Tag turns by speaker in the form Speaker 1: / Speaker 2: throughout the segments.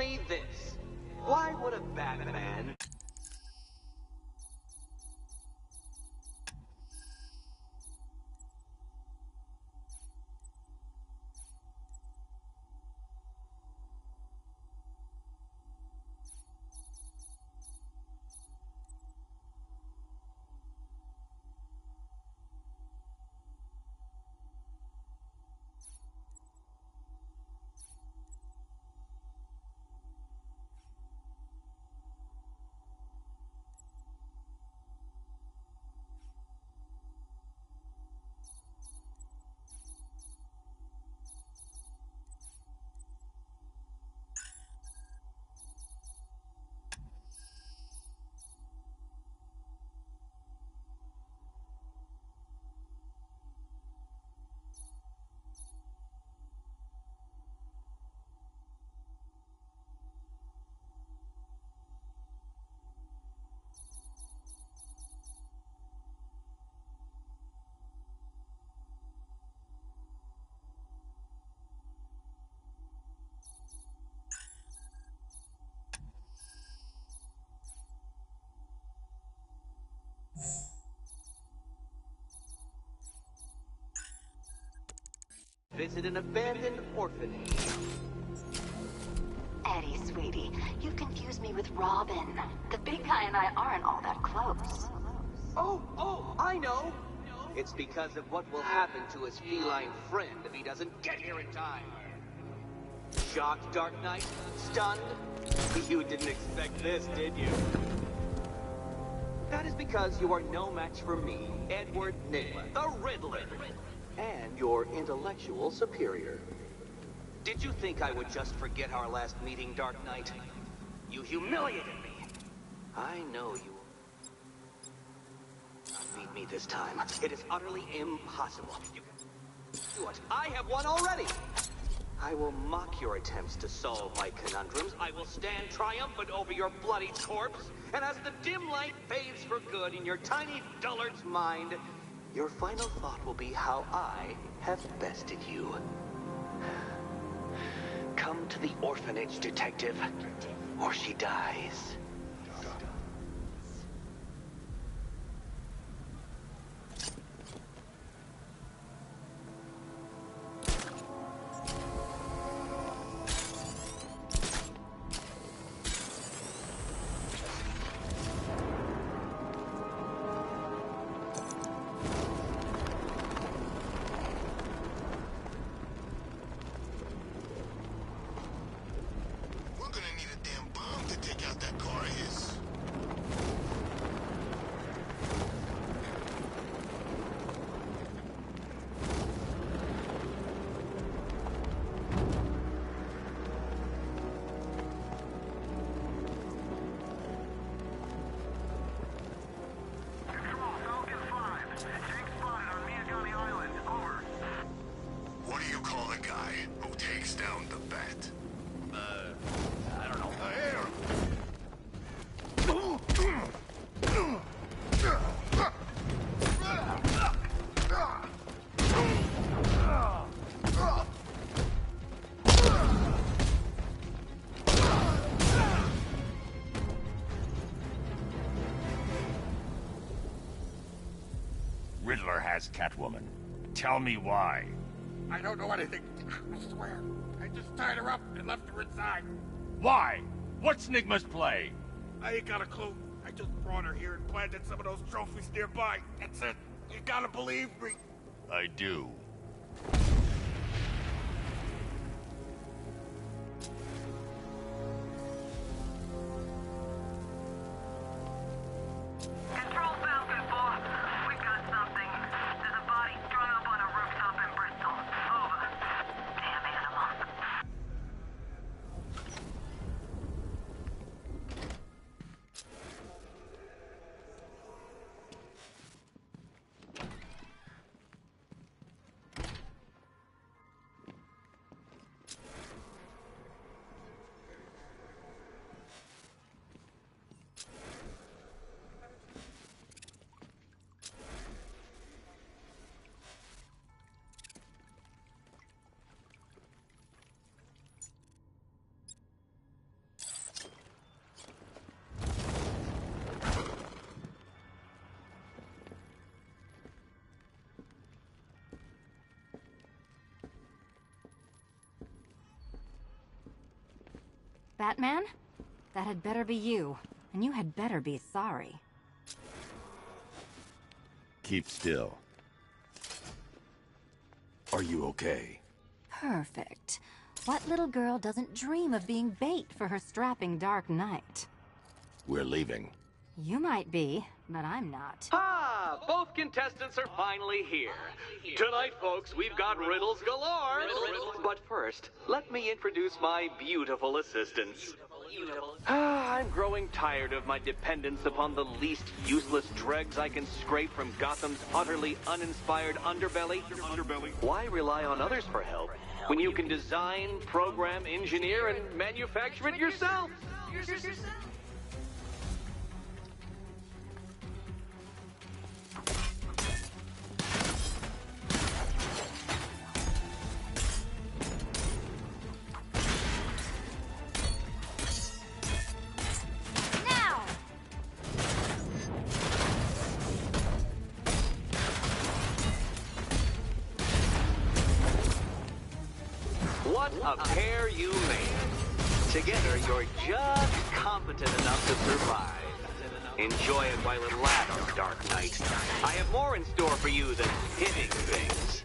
Speaker 1: me this. Why would a Batman... Visit an abandoned orphanage.
Speaker 2: Eddie, sweetie, you confused me with Robin. The big guy and I aren't all that close.
Speaker 1: Oh, I know! It's because of what will happen to his feline friend if he doesn't get here in time. Shocked, Dark Knight? Stunned? You didn't expect this, did you? That is because you are no match for me, Edward Nygma, the Riddler, and your intellectual superior. Did you think I would just forget our last meeting, Dark Knight? You humiliated me. I know you will not beat me this time. It is utterly impossible. You can do it. I have won already. I will mock your attempts to solve my conundrums. I will stand triumphant over your bloody corpse. And as the dim light fades for good in your tiny dullard's mind, your final thought will be how I have bested you. Come to the orphanage, detective, or she dies.
Speaker 3: Riddler has Catwoman. Tell me why.
Speaker 4: I don't know anything. I swear. I just tied her up and left her inside.
Speaker 3: Why? What's Nygma's play?
Speaker 4: I ain't got a clue. I just brought her here and planted some of those trophies nearby. That's it. You gotta believe me.
Speaker 3: I do.
Speaker 5: Control Falcon 4. We've got something. There's a body strung up on a rooftop in Bristol. Over. Damn animal.
Speaker 6: Batman? That had better be you. And you had better be sorry.
Speaker 3: Keep still. Are you okay?
Speaker 6: Perfect. What little girl doesn't dream of being bait for her strapping Dark Knight?
Speaker 3: We're leaving.
Speaker 6: You might be, but I'm not.
Speaker 1: Ah, both contestants are finally here. Tonight, folks, we've got riddles galore. But first, let me introduce my beautiful assistants. I'm growing tired of my dependence upon the least useless dregs I can scrape from Gotham's utterly uninspired underbelly. Why rely on others for help when you can design, program, engineer, and manufacture it yourself? What a pair you made. Together, you're just competent enough to survive. Enjoy it while it lasts, Dark Knight. I have more in store for you than hitting things.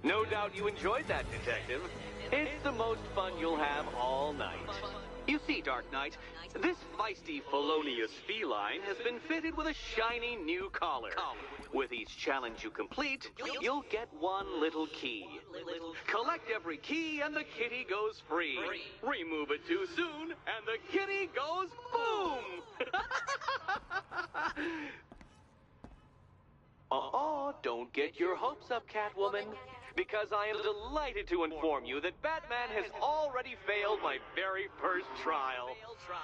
Speaker 1: No doubt you enjoyed that, Detective. It's the most fun you'll have all night. You see, Dark Knight, this feisty, felonious feline has been fitted with a shiny new collar. With each challenge you complete, you'll get one little key. Collect every key and the kitty goes free. Remove it too soon and the kitty goes boom! Don't get your hopes up, Catwoman. Because I am delighted to inform you that Batman has already failed my very first trial.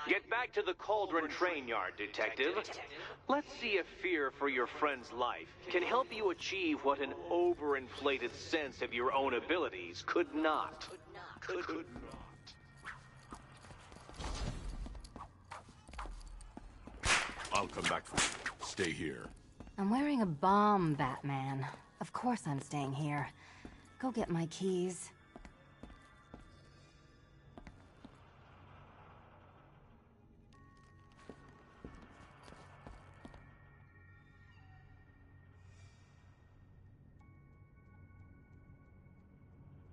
Speaker 1: Get back to the Cauldron train yard, Detective. Let's see if fear for your friend's life can help you achieve what an overinflated sense of your own abilities could not.
Speaker 3: I'll come back for you. Stay here.
Speaker 6: I'm wearing a bomb, Batman. Of course I'm staying here. Go get my keys.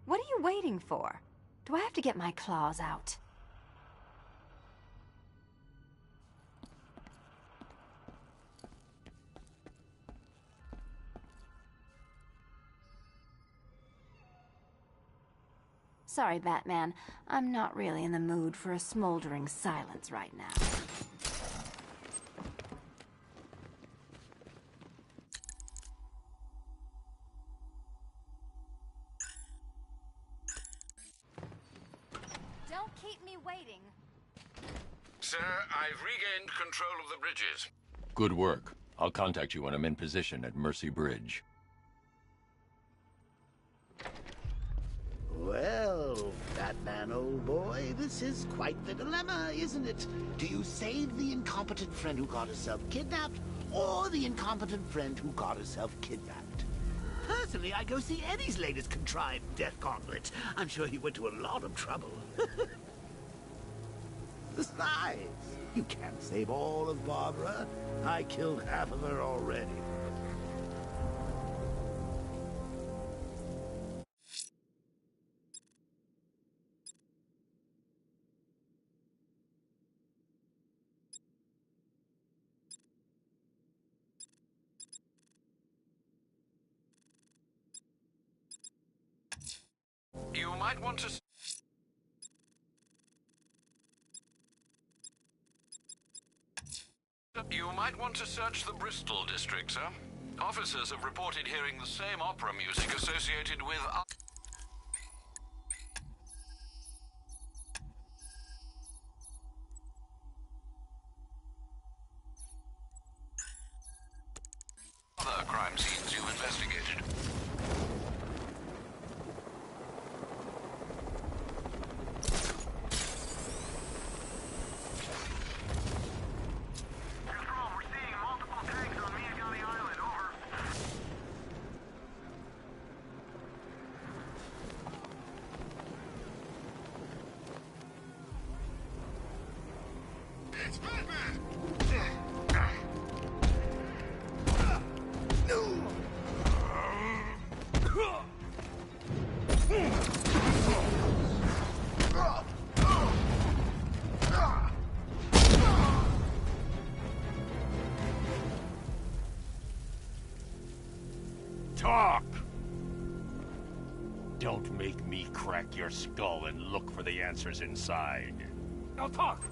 Speaker 6: What are you waiting for? Do I have to get my claws out? Sorry, Batman. I'm not really in the mood for a smoldering silence right now. Don't keep me waiting.
Speaker 7: Sir, I've regained control of the bridges.
Speaker 3: Good work. I'll contact you when I'm in position at Mercy Bridge.
Speaker 8: Well, Batman, old boy, this is quite the dilemma, isn't it? Do you save the incompetent friend who got herself kidnapped, or the incompetent friend who got herself kidnapped? Personally, I go see Eddie's latest contrived death gauntlet. I'm sure he went to a lot of trouble. Besides, you can't save all of Barbara. I killed half of her already.
Speaker 7: You might want to... You might want to search the Bristol district, sir. Officers have reported hearing the same opera music associated with... other crime scenes you've investigated.
Speaker 4: It's Batman!
Speaker 9: Talk! Don't make me crack your skull and look for the answers inside.
Speaker 4: Now talk!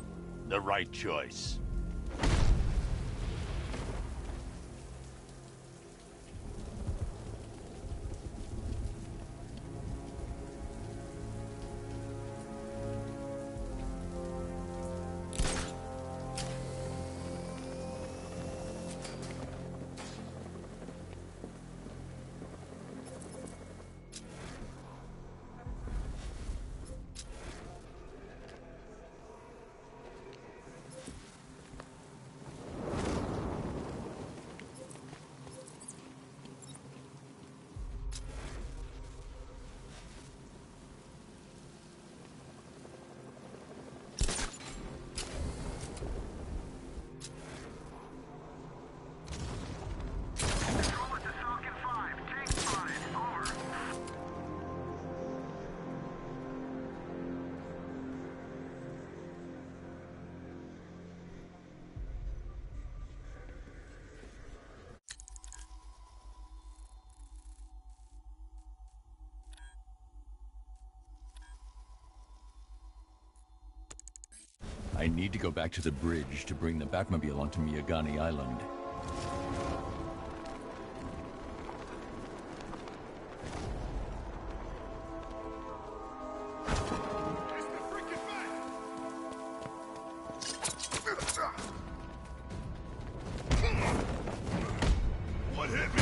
Speaker 9: The right choice.
Speaker 3: I need to go back to the bridge to bring the Batmobile onto Miyagani Island.
Speaker 4: What hit me?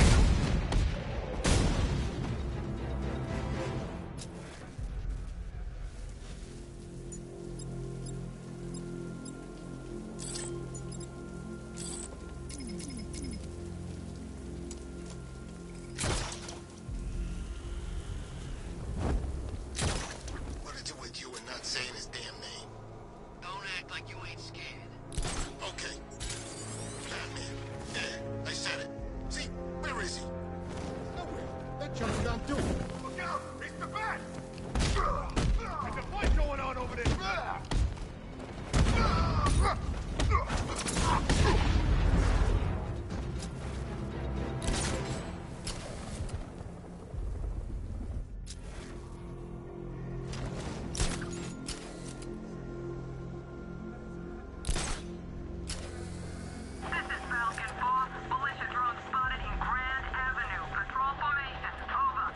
Speaker 10: What is it with you and not saying his damn name? Don't act like you ain't scared. Okay. Batman. Yeah, I said it. See, where is he?
Speaker 8: Nowhere. That jump's gone too.
Speaker 4: Look out! It's the Bat! There's a fight going on over there!
Speaker 5: This is Falcon 4. Militia drone spotted in Grand Avenue. Patrol formation. Over.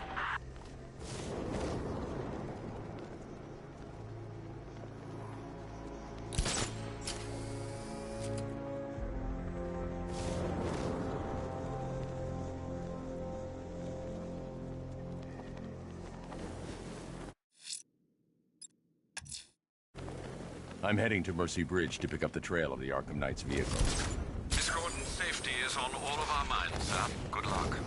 Speaker 3: I'm heading to Mercy Bridge to pick up the trail of the Arkham Knight's vehicle.
Speaker 7: Miss Gordon's safety is on all of our minds, sir. Good luck.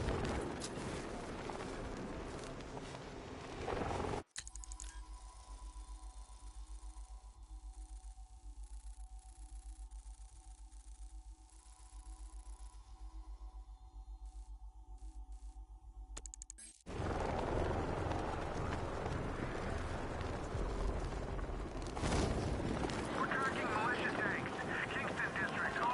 Speaker 5: We're tracking militia tanks. Kingston District. Over.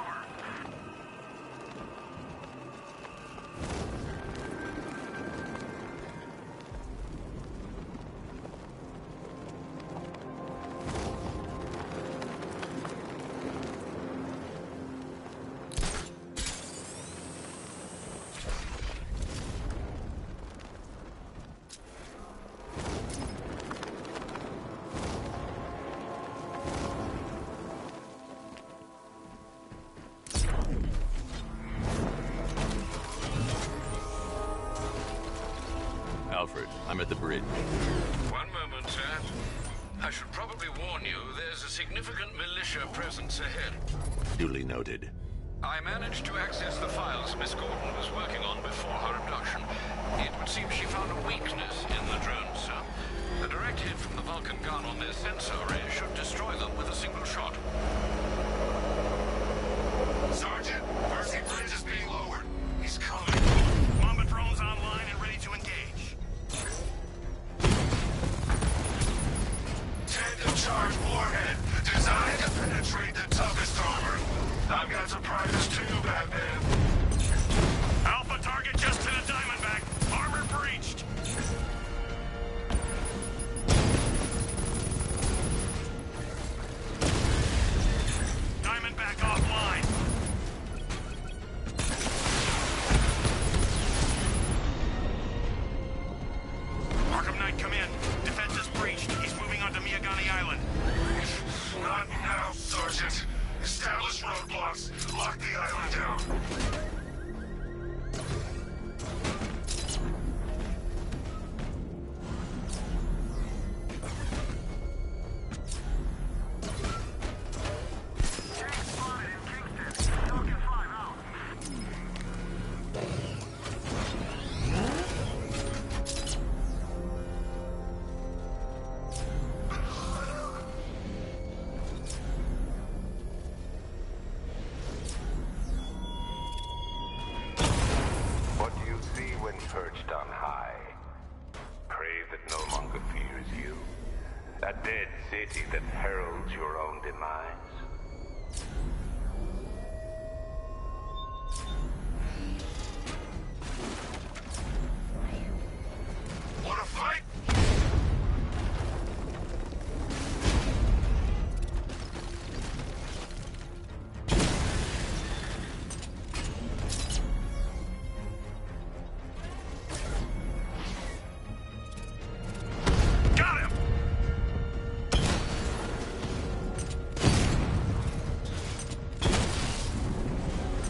Speaker 3: Alfred, I'm at the bridge.
Speaker 7: One moment, sir. I should probably warn you, there's a significant militia presence ahead.
Speaker 3: Duly noted.
Speaker 7: I managed to access the files Miss Gordon was working on before her abduction. It would seem she found a weakness in the drones, sir. A direct hit from the Vulcan gun on their sensor array should destroy them with a single shot.
Speaker 10: Lock the island down.
Speaker 11: What do you see when perched on high? Prey that no longer fears you? A dead city that heralds your own demise?
Speaker 10: Wanna fight?
Speaker 4: Got him!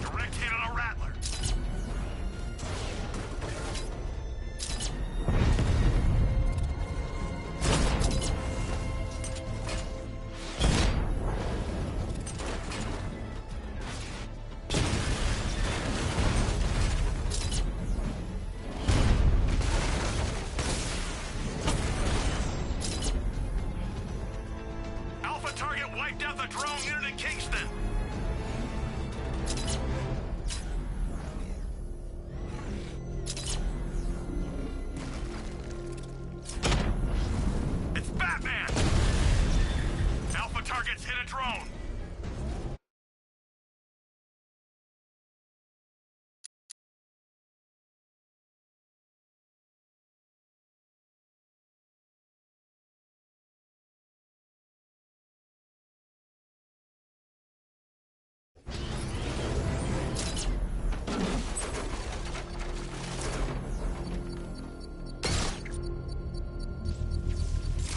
Speaker 4: Direct hit on a rattler. Alpha target wiped out the drone unit in Kingston. It's Batman! Alpha targets hit a drone.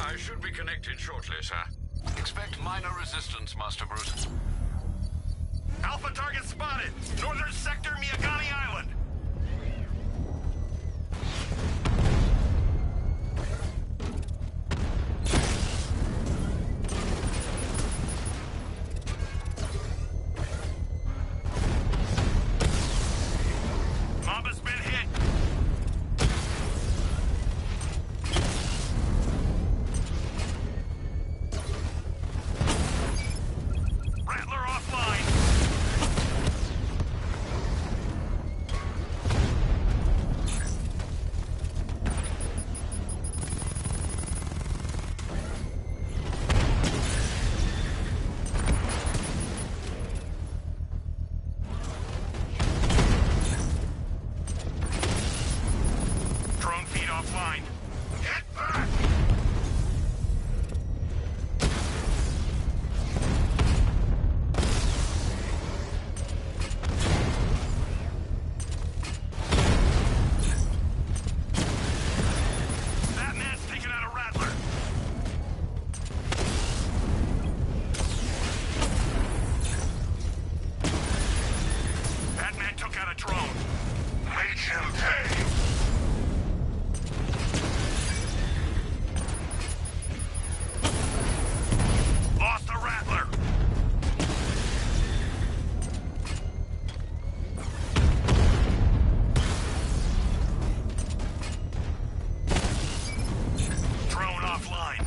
Speaker 7: I should be connected shortly, sir. Expect minor resistance, Master Bruce.
Speaker 4: Alpha target spotted. Northern sector, Miyagani Island. Mamba's been hit. Rattler offline. Drone feed offline.
Speaker 10: Get back!
Speaker 4: Batman's taking out a rattler. Batman took out a drone.
Speaker 10: Make him pay!
Speaker 4: Lost a rattler. Drone offline.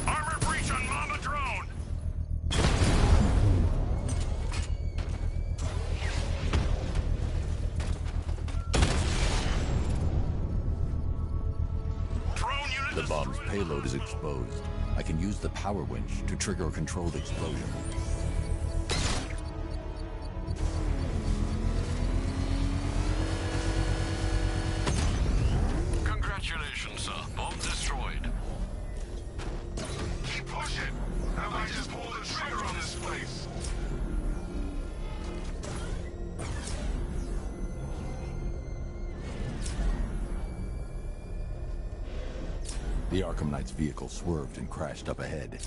Speaker 4: Armor breach on Mama drone. Drone unit
Speaker 3: The bomb's
Speaker 4: destroyed.
Speaker 3: payload is exposed. I can use the power winch to trigger a controlled explosion.
Speaker 7: Congratulations, sir. Bomb destroyed.
Speaker 10: Keep pushing! I might just pull the trigger on this place!
Speaker 3: The Arkham Knight's vehicle swerved and crashed up ahead.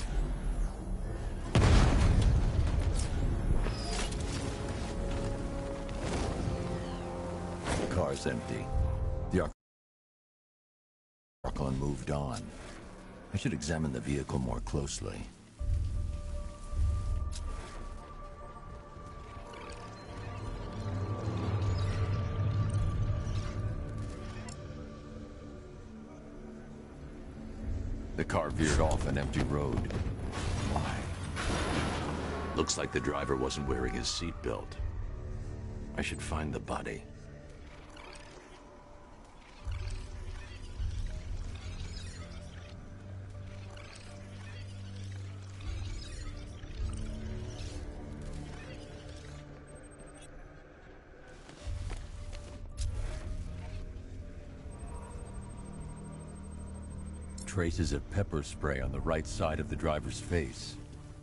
Speaker 3: The car's empty. The Arkham moved on. I should examine the vehicle more closely. The car veered off an empty road. Why? Looks like the driver wasn't wearing his seatbelt. I should find the body. Traces of pepper spray on the right side of the driver's face.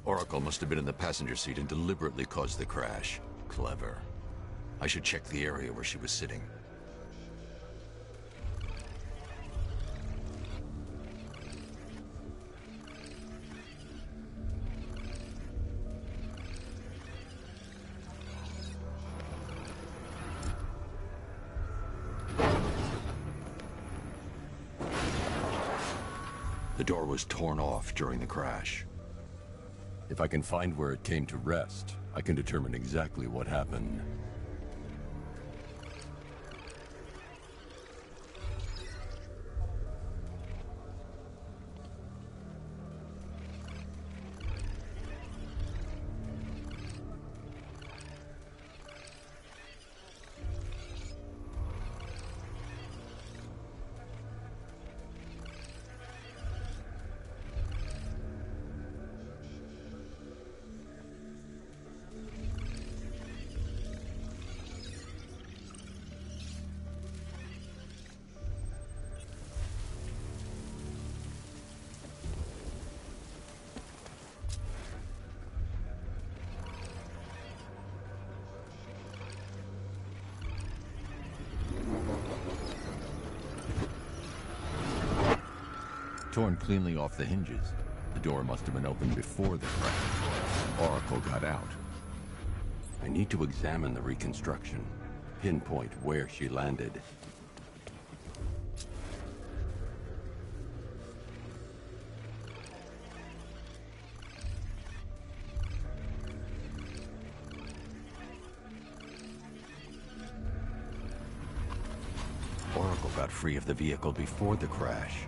Speaker 3: Oracle must have been in the passenger seat and deliberately caused the crash. Clever. I should check the area where she was sitting. The door was torn off during the crash. If I can find where it came to rest, I can determine exactly what happened. Torn cleanly off the hinges. The door must have been opened before the crash. Oracle got out. I need to examine the reconstruction, pinpoint where she landed. Oracle got free of the vehicle before the crash.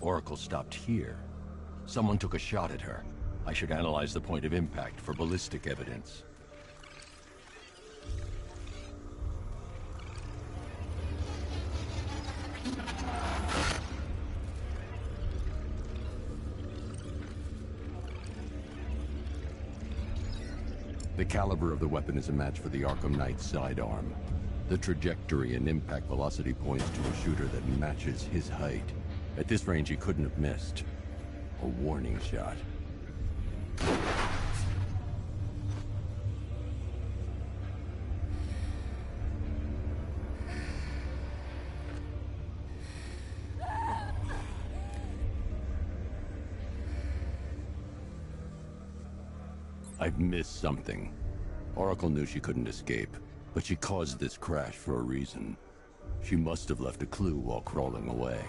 Speaker 3: Oracle stopped here. Someone took a shot at her. I should analyze the point of impact for ballistic evidence. The caliber of the weapon is a match for the Arkham Knight's sidearm. The trajectory and impact velocity points to a shooter that matches his height. At this range, he couldn't have missed. A warning shot. I've missed something. Oracle knew she couldn't escape, but she caused this crash for a reason. She must have left a clue while crawling away.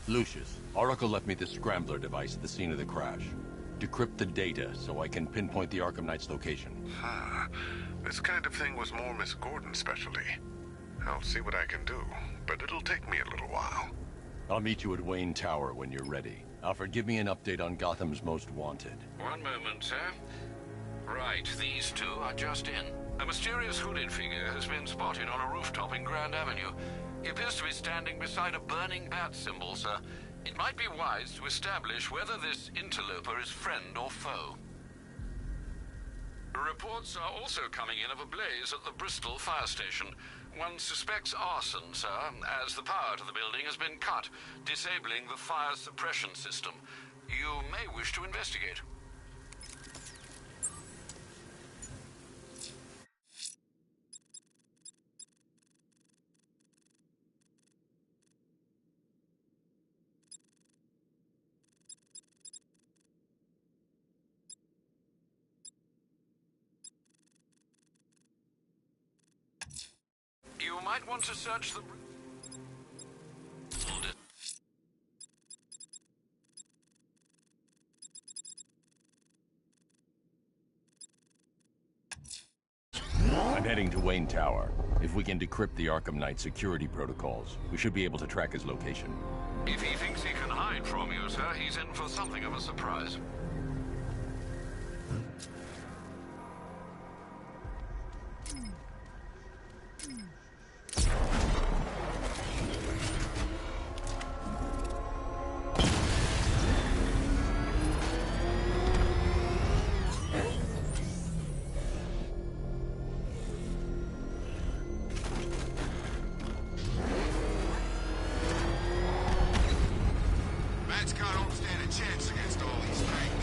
Speaker 3: Lucius, Oracle left me the Scrambler device at the scene of the crash. Decrypt the data so I can pinpoint the Arkham Knight's location.
Speaker 12: This kind of thing was more Miss Gordon's specialty. I'll see what I can do, but it'll take me a little while.
Speaker 3: I'll meet you at Wayne Tower when you're ready. Alfred, give me an update on Gotham's Most Wanted.
Speaker 7: One moment, sir. Right, these two are just in. A mysterious hooded figure has been spotted on a rooftop in Grand Avenue. He appears to be standing beside a burning bat symbol, sir. It might be wise to establish whether this interloper is friend or foe. Reports are also coming in of a blaze at the Bristol fire station. One suspects arson, sir, as the power to the building has been cut, disabling the fire suppression system. You may wish to investigate. You might want to search the...
Speaker 3: I'm heading to Wayne Tower. If we can decrypt the Arkham Knight security protocols, we should be able to track his location.
Speaker 7: If he thinks he can hide from you, sir, he's in for something of a surprise.
Speaker 10: Bats don't stand a chance against all these things.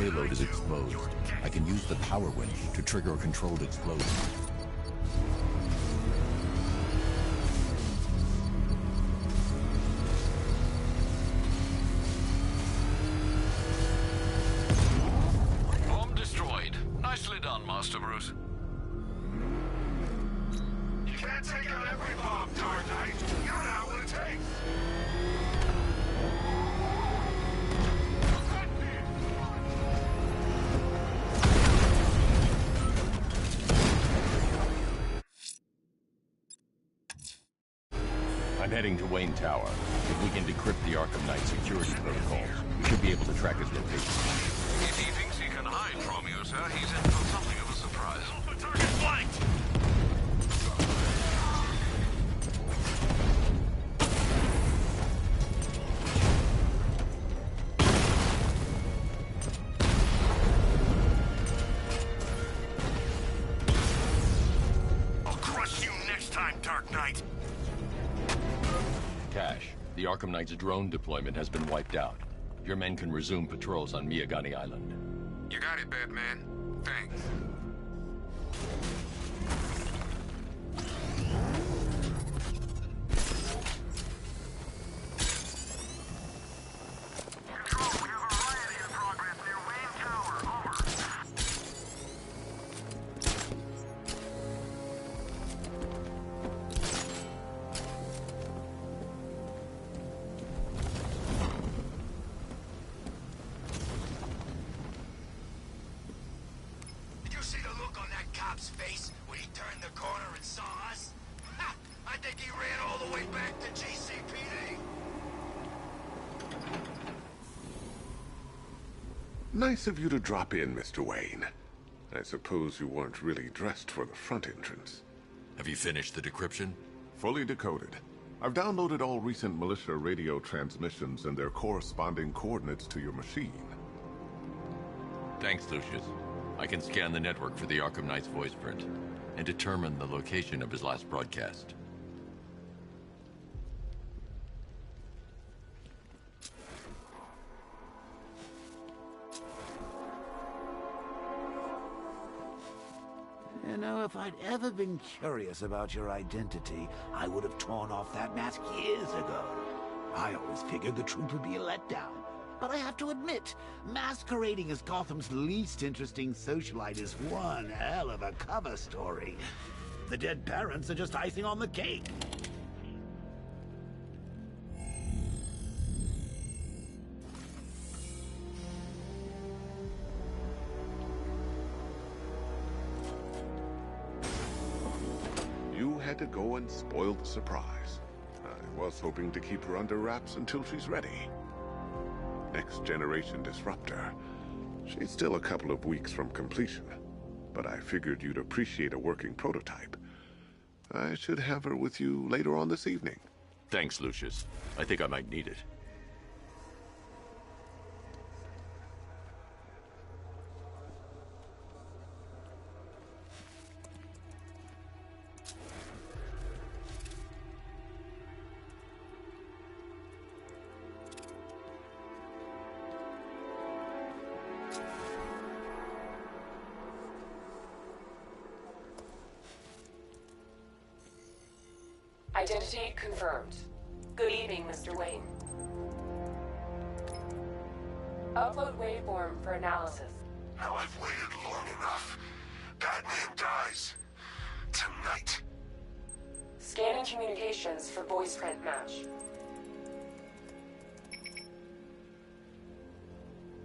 Speaker 3: payload is exposed, I can use the power winch to trigger a controlled explosion.
Speaker 7: Bomb destroyed. Nicely done, Master Bruce.
Speaker 4: You can't take out every bomb, Dark Knight. You don't know what it takes.
Speaker 3: I'm heading to Wayne Tower. If we can decrypt the Arkham Knight security protocols, we should be able to track his location.
Speaker 7: If he thinks he can hide from you, sir, he's in for something of a surprise.
Speaker 4: The target flanked. I'll crush you next time, Dark Knight.
Speaker 3: Cash, the Arkham Knight's drone deployment has been wiped out. Your men can resume patrols on Miyagani Island.
Speaker 13: You got it, Batman. Thanks.
Speaker 5: Control, we have a riot in progress near Wayne Tower. Over.
Speaker 10: Did you see the look on that cop's face when he turned the corner and saw us? Ha! I think he ran all the way back to GCPD.
Speaker 12: Nice of you to drop in, Mr. Wayne. I suppose you weren't really dressed for the front entrance.
Speaker 3: Have you finished the decryption?
Speaker 12: Fully decoded. I've downloaded all recent militia radio transmissions and their corresponding coordinates to your machine.
Speaker 3: Thanks, Lucius. I can scan the network for the Arkham Knight's voice print and determine the location of his last broadcast.
Speaker 8: You know, if I'd ever been curious about your identity, I would have torn off that mask years ago. I always figured the truth would be a letdown. But I have to admit, masquerading as Gotham's least interesting socialite is one hell of a cover story. The dead parents are just icing on the cake.
Speaker 12: You had to go and spoil the surprise. I was hoping to keep her under wraps until she's ready. Next generation disruptor. She's still a couple of weeks from completion, but I figured you'd appreciate a working prototype. I should have her with you later on this evening.
Speaker 3: Thanks, Lucius. I think I might need it.
Speaker 14: Identity confirmed. Good evening, Mr. Wayne. Upload waveform for analysis.
Speaker 10: Now I've waited long enough. Batman dies. Tonight.
Speaker 14: Scanning communications for voice print match.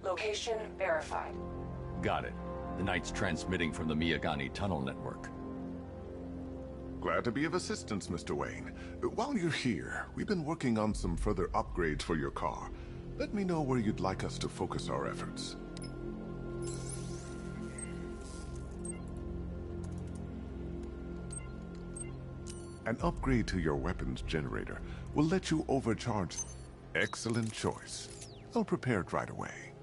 Speaker 14: Location verified.
Speaker 3: Got it. The Knight's transmitting from the Miyagani tunnel network.
Speaker 12: Glad to be of assistance, Mr. Wayne. While you're here, we've been working on some further upgrades for your car. Let me know where you'd like us to focus our efforts. An upgrade to your weapons generator will let you overcharge. Excellent choice. I'll prepare it right away.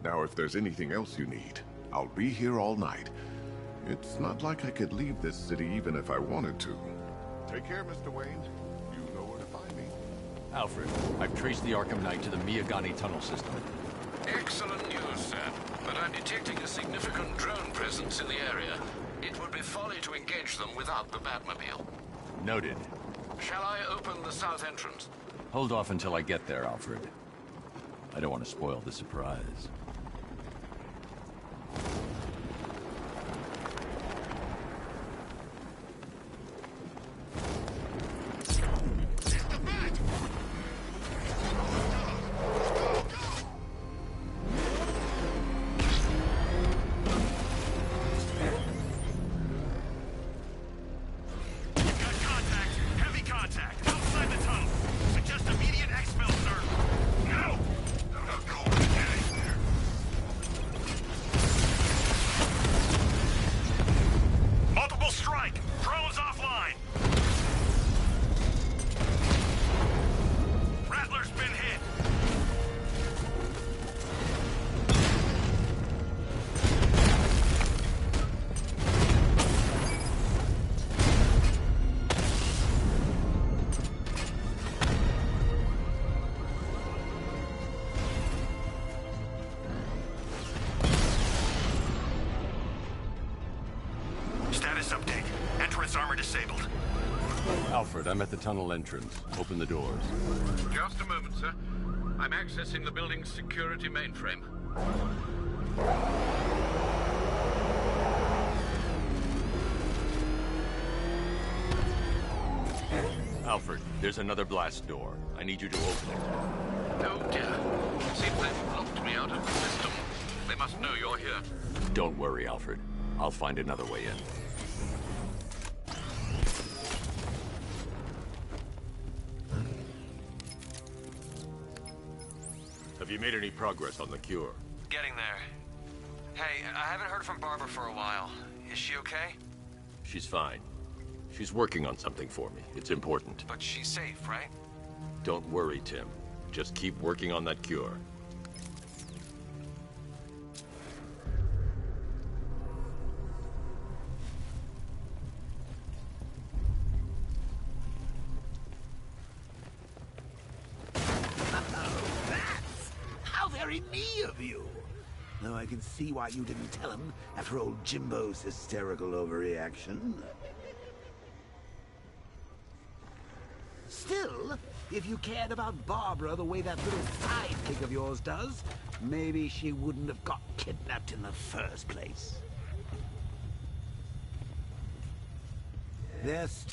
Speaker 12: Now, if there's anything else you need, I'll be here all night. It's not like I could leave this city even if I wanted to. Take care, Mr. Wayne. You know where to find me.
Speaker 3: Alfred, I've traced the Arkham Knight to the Miyagani tunnel system.
Speaker 7: Excellent news, sir. but I'm detecting a significant drone presence in the area. It would be folly to engage them without the Batmobile.
Speaker 3: Noted.
Speaker 7: Shall I open the south entrance?
Speaker 3: Hold off until I get there, Alfred. I don't want to spoil the surprise. Alfred, I'm at the tunnel entrance. Open the doors.
Speaker 7: Just a moment, sir. I'm accessing the building's security mainframe.
Speaker 3: Alfred, there's another blast door. I need you to open it.
Speaker 7: Oh dear. Seems they've locked me out of the system. They must know you're here.
Speaker 3: Don't worry, Alfred. I'll find another way in. Have you made any progress on the cure?
Speaker 15: Getting there. Hey, I haven't heard from Barbara for a while. Is she okay?
Speaker 3: She's fine. She's working on something for me. It's important.
Speaker 15: But she's safe, right?
Speaker 3: Don't worry, Tim. Just keep working on that cure.
Speaker 8: Very me of you. Though I can see why you didn't tell him after old Jimbo's hysterical overreaction. Still, if you cared about Barbara the way that little sidekick of yours does, maybe she wouldn't have got kidnapped in the first place. There's...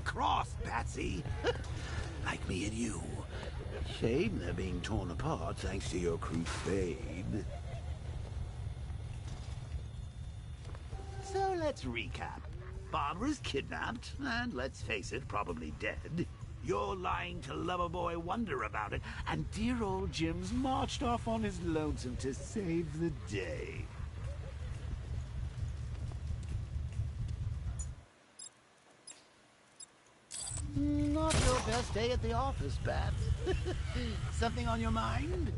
Speaker 8: cross, Patsy. Like me and you. Shame they're being torn apart thanks to your crusade. So let's recap. Barbara's kidnapped, and let's face it, probably dead. You're lying to Loverboy Wonder about it, and dear old Jim's marched off on his lonesome to save the day. Not your best day at the office, Bats. Something on your mind?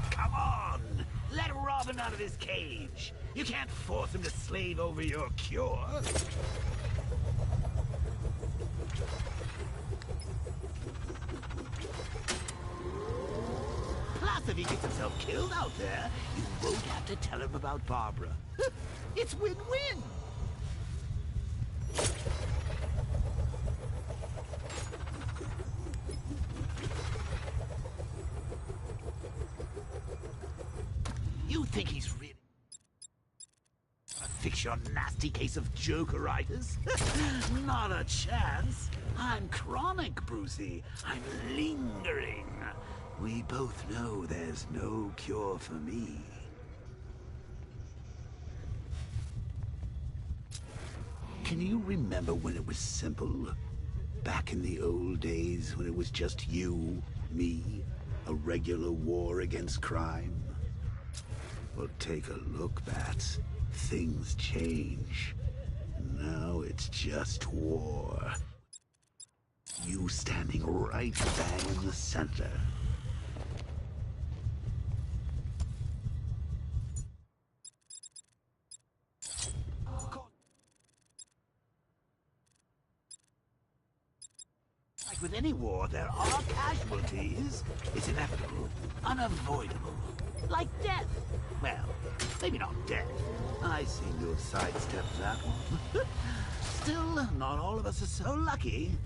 Speaker 8: Come on! Let Robin out of his cage. You can't force him to slave over your cure. Plus, if he gets himself killed out there, you won't have to tell him about Barbara. It's win-win! You think he's really... fix your nasty case of Jokeritis? Not a chance. I'm chronic, Brucey. I'm lingering. We both know there's no cure for me. Can you remember when it was simple? Back in the old days when it was just you, me, a regular war against crime? Well, take a look, Bats. Things change. Now it's just war. You standing right bang in the center. Like with any war, there are casualties. It's inevitable, unavoidable. Like death. Well, maybe not death. I seem to have sidestepped that one. Still, not all of us are so lucky.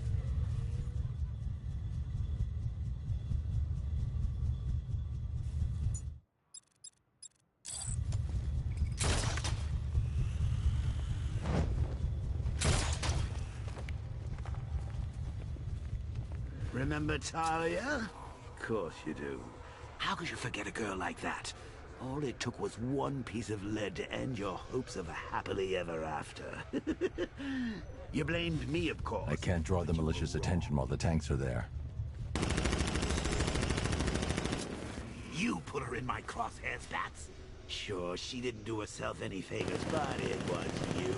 Speaker 8: Remember Talia? Of course you do. How could you forget a girl like that? All it took was one piece of lead to end your hopes of a happily ever after. You blamed me, of course.
Speaker 3: I can't draw the malicious attention while the tanks are there.
Speaker 8: You put her in my crosshairs, Bats. Sure, she didn't do herself any favors, but it was you.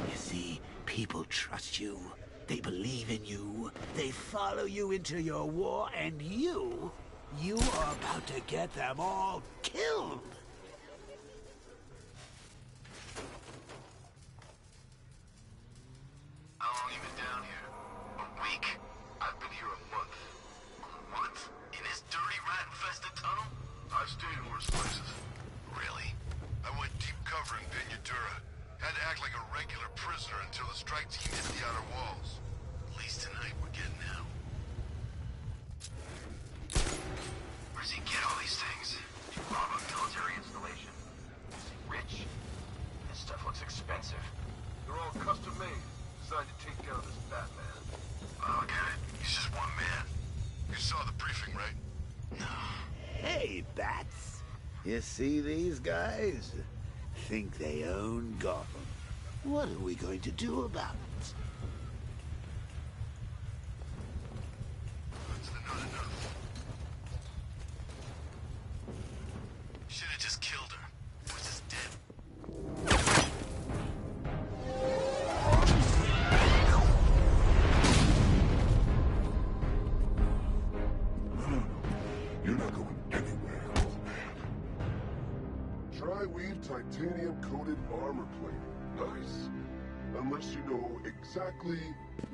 Speaker 8: You see, people trust you. They believe in you. They follow you into your war, and you are about to get them all killed.
Speaker 10: How long you been down here? A week? I've been here a month. A month? In this dirty, rat-infested tunnel? I've stayed in worse places. Really? I went deep cover in Vinyadura. Had to act like a regular prisoner until the strike team hit the outer walls. At least tonight we're getting out. Where does he get all these things? You rob a military installation? Is he rich? This stuff looks expensive. They're all custom made, designed to take down this Batman. Oh, I get it. He's just one man. You saw the briefing, right? No.
Speaker 8: Hey, Bats. You see these guys? Think they own Gotham. What are we going to do about it?
Speaker 10: That's not enough. Should have just killed her. Was just dead.
Speaker 12: No. You're not going anywhere, old man. Tri-weave titanium-coated armor plate. Nice. Unless you know exactly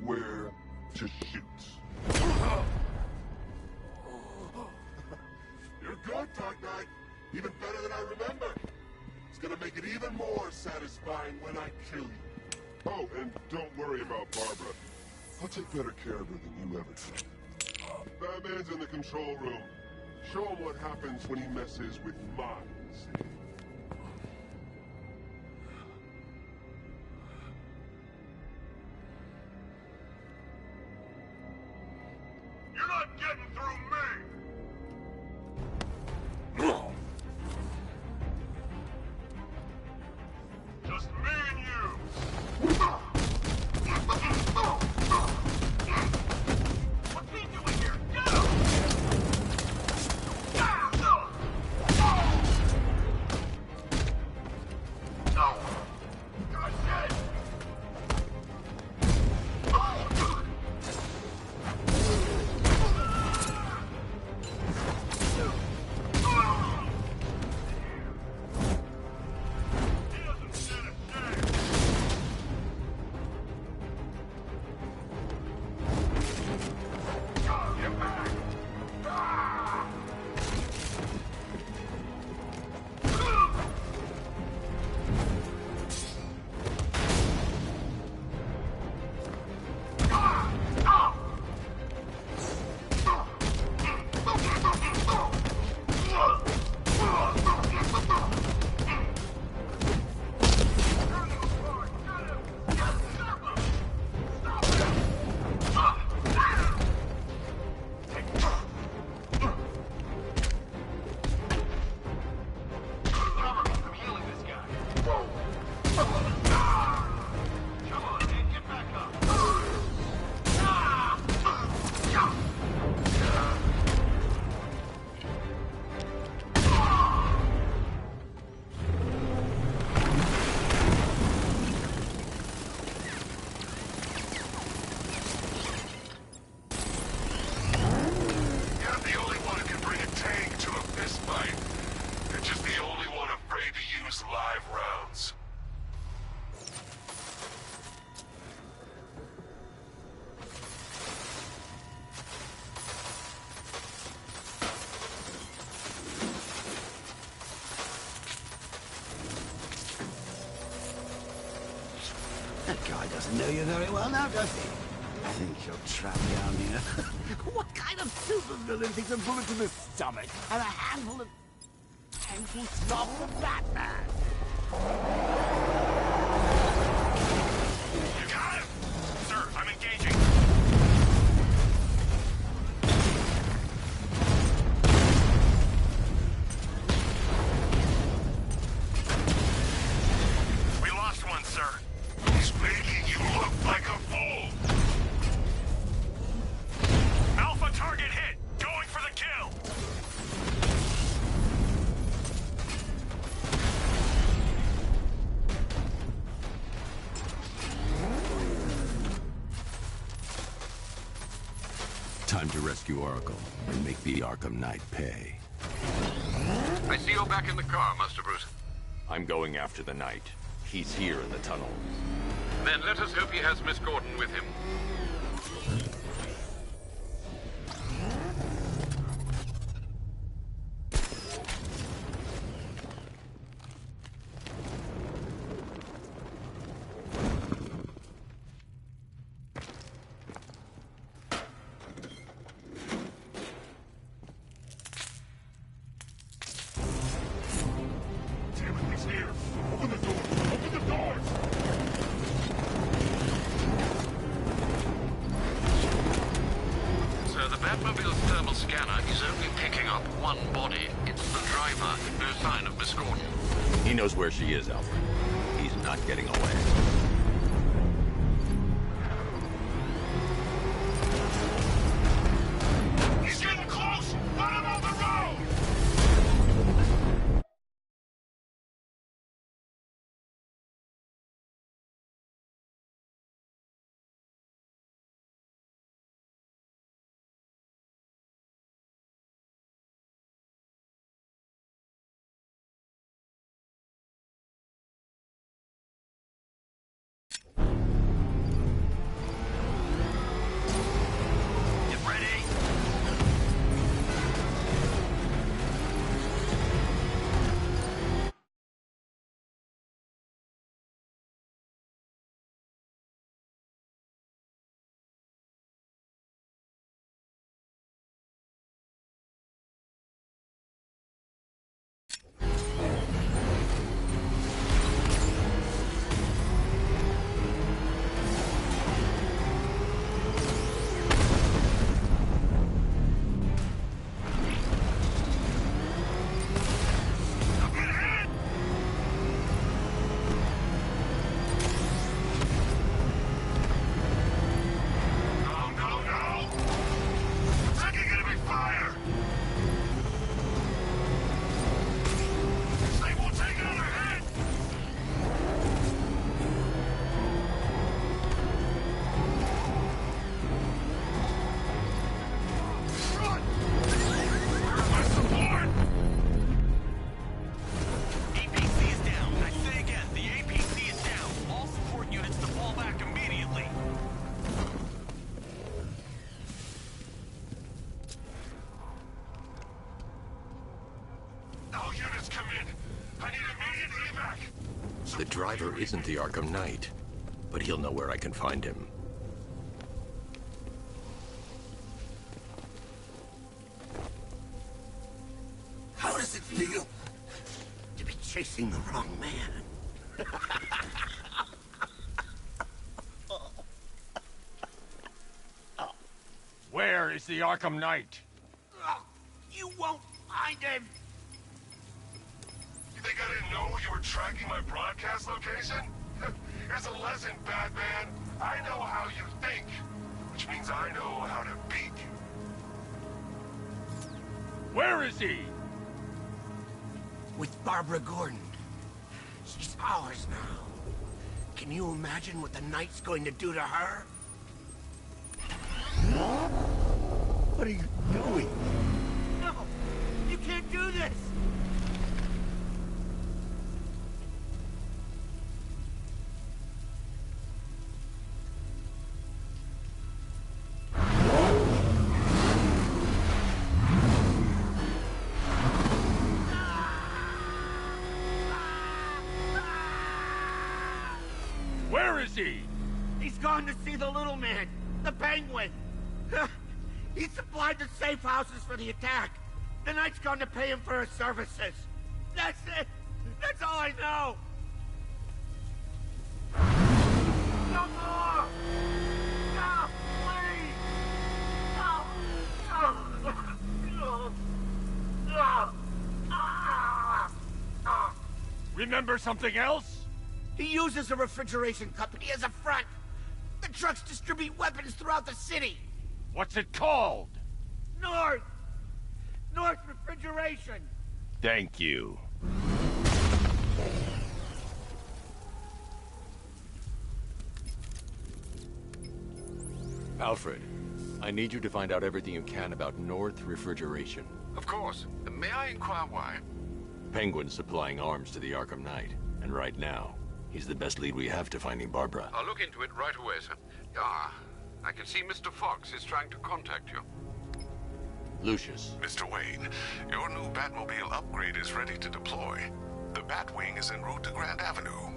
Speaker 12: where to shoot. You're good, Dark Knight. Even better than I remember. It's gonna make it even more satisfying when I kill you. Oh, and don't worry about Barbara. I'll take better care of her than you ever did. Batman's in the control room. Show him what happens when he messes with minds.
Speaker 10: You're not getting through me! Just me and you! What's he doing here? Get him!
Speaker 8: guy doesn't know you very well now, does he? I think you're trapped down here. What kind of supervillain takes a bullet to the stomach and a handful of... and he stops the Batman?
Speaker 4: You got him? Sir, I'm engaging. We lost one, sir.
Speaker 10: He's making you look like a fool.
Speaker 4: Alpha target hit. Going for the kill.
Speaker 3: Time to rescue Oracle and make the Arkham Knight pay.
Speaker 7: I see you're back in the car, Master Bruce.
Speaker 16: I'm going after the Knight. He's here in the tunnel.
Speaker 7: Then let us hope he has Miss Gordon with him.
Speaker 4: Damn it, he's here. Open the door. Open the doors.
Speaker 7: Sir, the Batmobile's thermal scanner is only picking up one body. It's the driver. No sign of Miss Gordon.
Speaker 3: He knows where she is, Alfred. He's not getting away.
Speaker 4: He's getting close. Let him on the road. Get ready. No, no, no! Taking enemy fire! They will take another hit! Run! Where's my support? APC is down. I say again, the APC is down. All support units to fall back immediately. All units come in. I need immediate evac.
Speaker 3: The driver isn't the Arkham Knight, but he'll know where I can find him.
Speaker 8: How does it feel to be chasing the wrong man?
Speaker 9: Where is the Arkham Knight?
Speaker 8: You won't find him!
Speaker 10: You think I didn't know you were tracking my broadcast location? Here's a lesson, Batman. I know how you think, which means I know how to beat you.
Speaker 9: Where is he?
Speaker 8: With Barbara Gordon. She's ours now. Can you imagine what the Knight's going to do to her? What are you doing? No! You can't do this!
Speaker 9: Where is he?
Speaker 4: gone to see the little man, the Penguin. He supplied the safe houses for the attack. The Knight's gone to pay him for his services. That's it. That's all I know. No more! No, please!
Speaker 9: Remember something else?
Speaker 4: He uses a refrigeration company as a front. The trucks distribute weapons throughout the city.
Speaker 9: What's it called?
Speaker 4: North Refrigeration.
Speaker 9: Thank you.
Speaker 3: Alfred, I need you to find out everything you can about North Refrigeration.
Speaker 7: Of course. May I inquire why?
Speaker 3: Penguin's supplying arms to the Arkham Knight, and right now, he's the best lead we have to finding Barbara.
Speaker 7: I'll look into it right away, sir. Ah, I can see Mr. Fox is trying to contact you.
Speaker 3: Lucius.
Speaker 12: Mr. Wayne, your new Batmobile upgrade is ready to deploy. The Batwing is en route to Grand Avenue.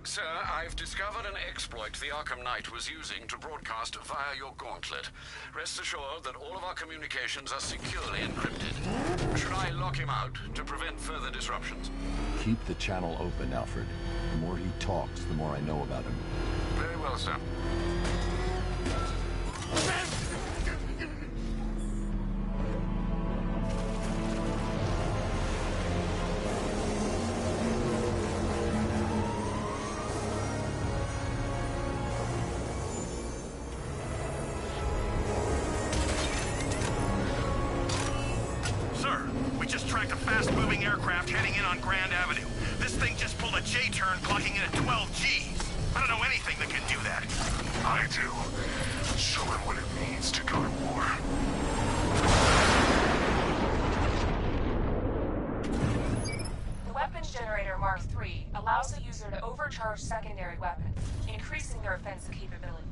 Speaker 7: Sir, I've discovered an exploit the Arkham Knight was using to broadcast via your gauntlet. Rest assured that all of our communications are securely encrypted. Should I lock him out to prevent further disruptions?
Speaker 3: Keep the channel open, Alfred. The more he talks, the more I know about him.
Speaker 7: Very well, sir.
Speaker 4: fast-moving aircraft heading in on Grand Avenue. This thing just pulled a J-turn clocking in at 12 Gs. I don't know anything that can do that.
Speaker 10: I do. Show him what it means to go to war.
Speaker 14: The weapons generator Mark III allows the user to overcharge secondary weapons, increasing their offensive capability.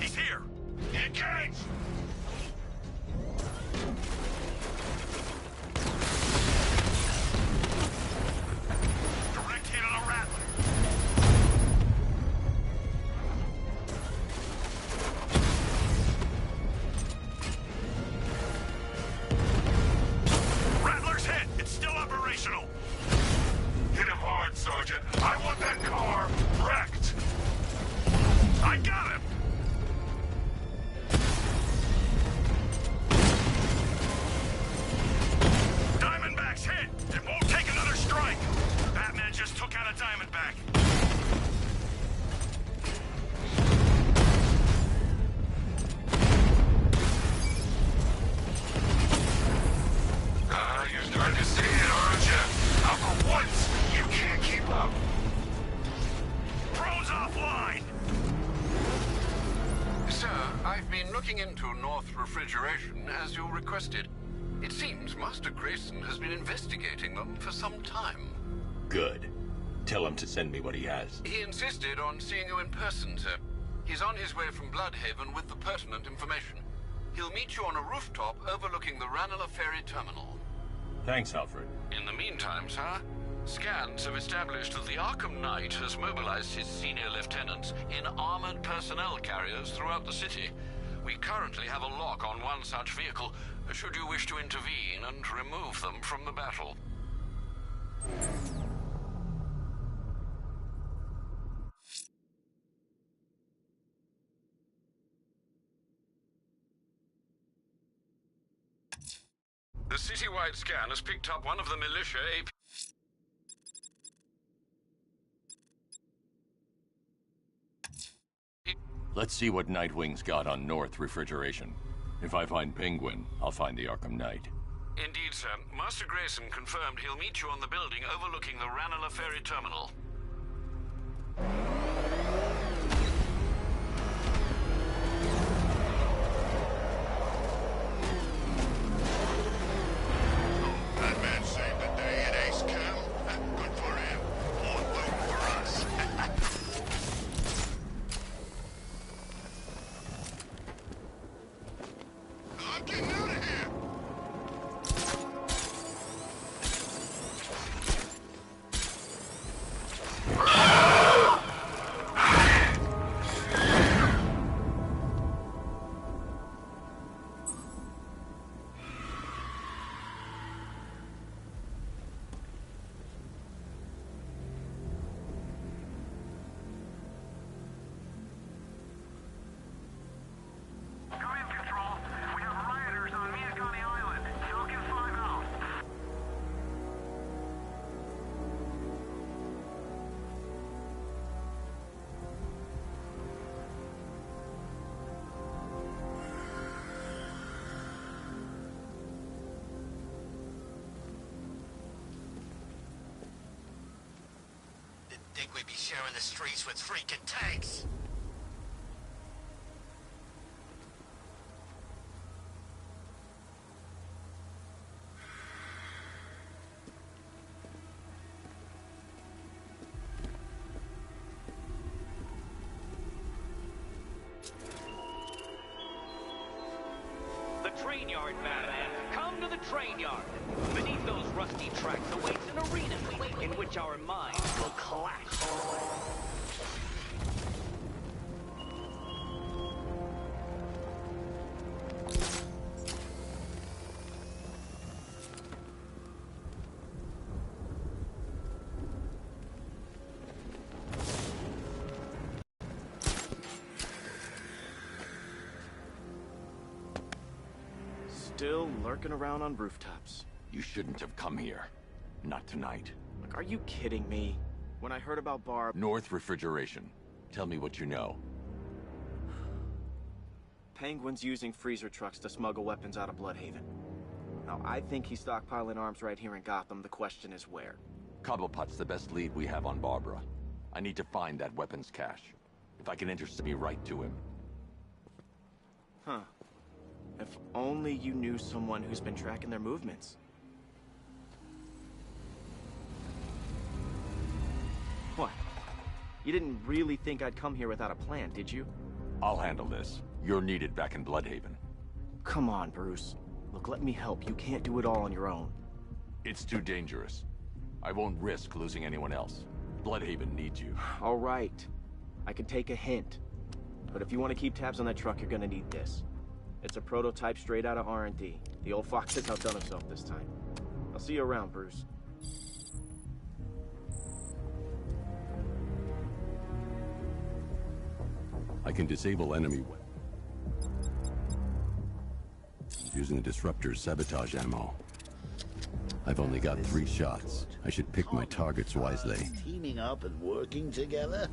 Speaker 4: He's here! Engage! Direct hit on a Rattler. Rattler's hit! It's still operational!
Speaker 10: Hit him hard, Sergeant. I want that car wrecked!
Speaker 4: I got him! Diamondback's hit! It won't take another strike! Batman just took out a Diamondback.
Speaker 10: You're starting to see it, aren't you? Now for once, you can't keep up.
Speaker 4: Drone's offline!
Speaker 7: Sir, I've been looking into North Refrigeration as you requested. It seems Master Grayson has been investigating them for some time.
Speaker 3: Good. Tell him to send me what he has.
Speaker 7: He insisted on seeing you in person, sir. He's on his way from Bloodhaven with the pertinent information. He'll meet you on a rooftop overlooking the Ranelagh Ferry Terminal.
Speaker 3: Thanks, Alfred.
Speaker 7: In the meantime, sir, scans have established that the Arkham Knight has mobilized his senior lieutenants in armored personnel carriers throughout the city. We currently have a lock on one such vehicle, should you wish to intervene and remove them from the battle. The citywide scan has picked up one of the militia AP.
Speaker 3: Let's see what Nightwing's got on North Refrigeration. If I find Penguin, I'll find the Arkham Knight.
Speaker 7: Indeed, sir. Master Grayson confirmed he'll meet you on the building overlooking the Ranelagh Ferry Terminal.
Speaker 10: That man saved the day at arkham. Good for him. More loot for us. I'm getting out of here. Think we'd be sharing the streets with freaking tanks?
Speaker 1: The train yard, Batman. Come to the train yard. Beneath those rusty tracks awaits an arena in which our minds will clash.
Speaker 17: Still lurking around on rooftops.
Speaker 16: You shouldn't have come here. Not tonight.
Speaker 17: Like, are you kidding me? When I heard about Barb...
Speaker 16: North Refrigeration. Tell me what you know.
Speaker 17: Penguin's using freezer trucks to smuggle weapons out of Bloodhaven. Now, I think he's stockpiling arms right here in Gotham. The question is where.
Speaker 16: Cobblepot's the best lead we have on Barbara. I need to find that weapons cache. If I can intercept me right to him.
Speaker 17: Huh. If only you knew someone who's been tracking their movements. What? You didn't really think I'd come here without a plan, did you?
Speaker 16: I'll handle this. You're needed back in Bloodhaven.
Speaker 17: Come on, Bruce. Look, let me help. You can't do it all on your own.
Speaker 16: It's too dangerous. I won't risk losing anyone else. Bloodhaven needs you.
Speaker 17: All right. I can take a hint. But if you want to keep tabs on that truck, you're gonna need this. It's a prototype straight out of R&D. The old fox has outdone himself this time. I'll see you around, Bruce.
Speaker 3: I can disable enemy weapons using the disruptor's sabotage ammo. I've only got 3 shots. I should pick my targets wisely.
Speaker 8: Teaming up and working together?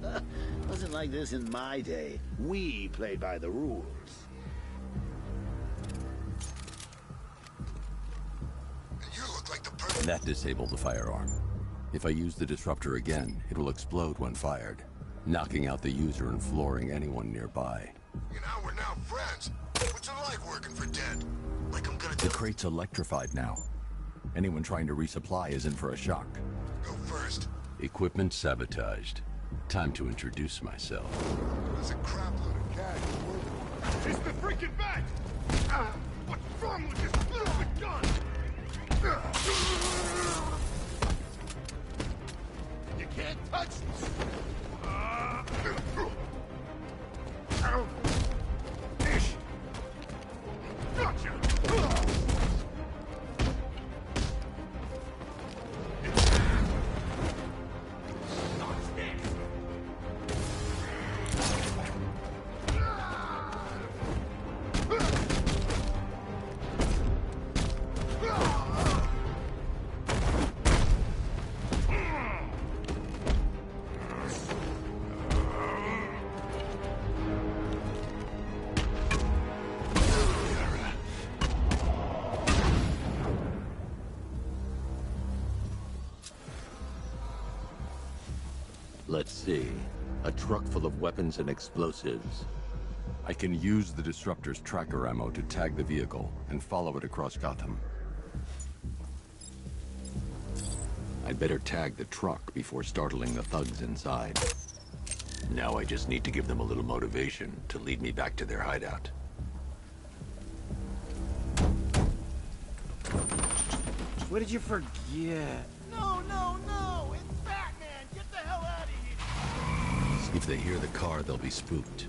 Speaker 8: Wasn't like this in my day. We played by the rules.
Speaker 3: And that disabled the firearm. If I use the disruptor again, it will explode when fired, knocking out the user and flooring anyone nearby.
Speaker 10: You know, we're now friends. What's it like working for Dead? Like I'm gonna do...
Speaker 3: The crate's electrified now. Anyone trying to resupply is in for a shock.
Speaker 10: Go first.
Speaker 3: Equipment sabotaged. Time to introduce myself.
Speaker 10: There's a crapload of cash.
Speaker 4: It's the freaking bat! What's wrong with this stupid gun?
Speaker 10: You can't touch this!
Speaker 4: Ish! Gotcha!
Speaker 10: Ah!
Speaker 3: Let's see. A truck full of weapons and explosives. I can use the Disruptor's tracker ammo to tag the vehicle and follow it across Gotham. I'd better tag the truck before startling the thugs inside. Now I just need to give them a little motivation to lead me back to their hideout.
Speaker 17: What did you forget?
Speaker 4: No, no, no! It's Batman! Get the hell out of here!
Speaker 3: If they hear the car, they'll be spooked.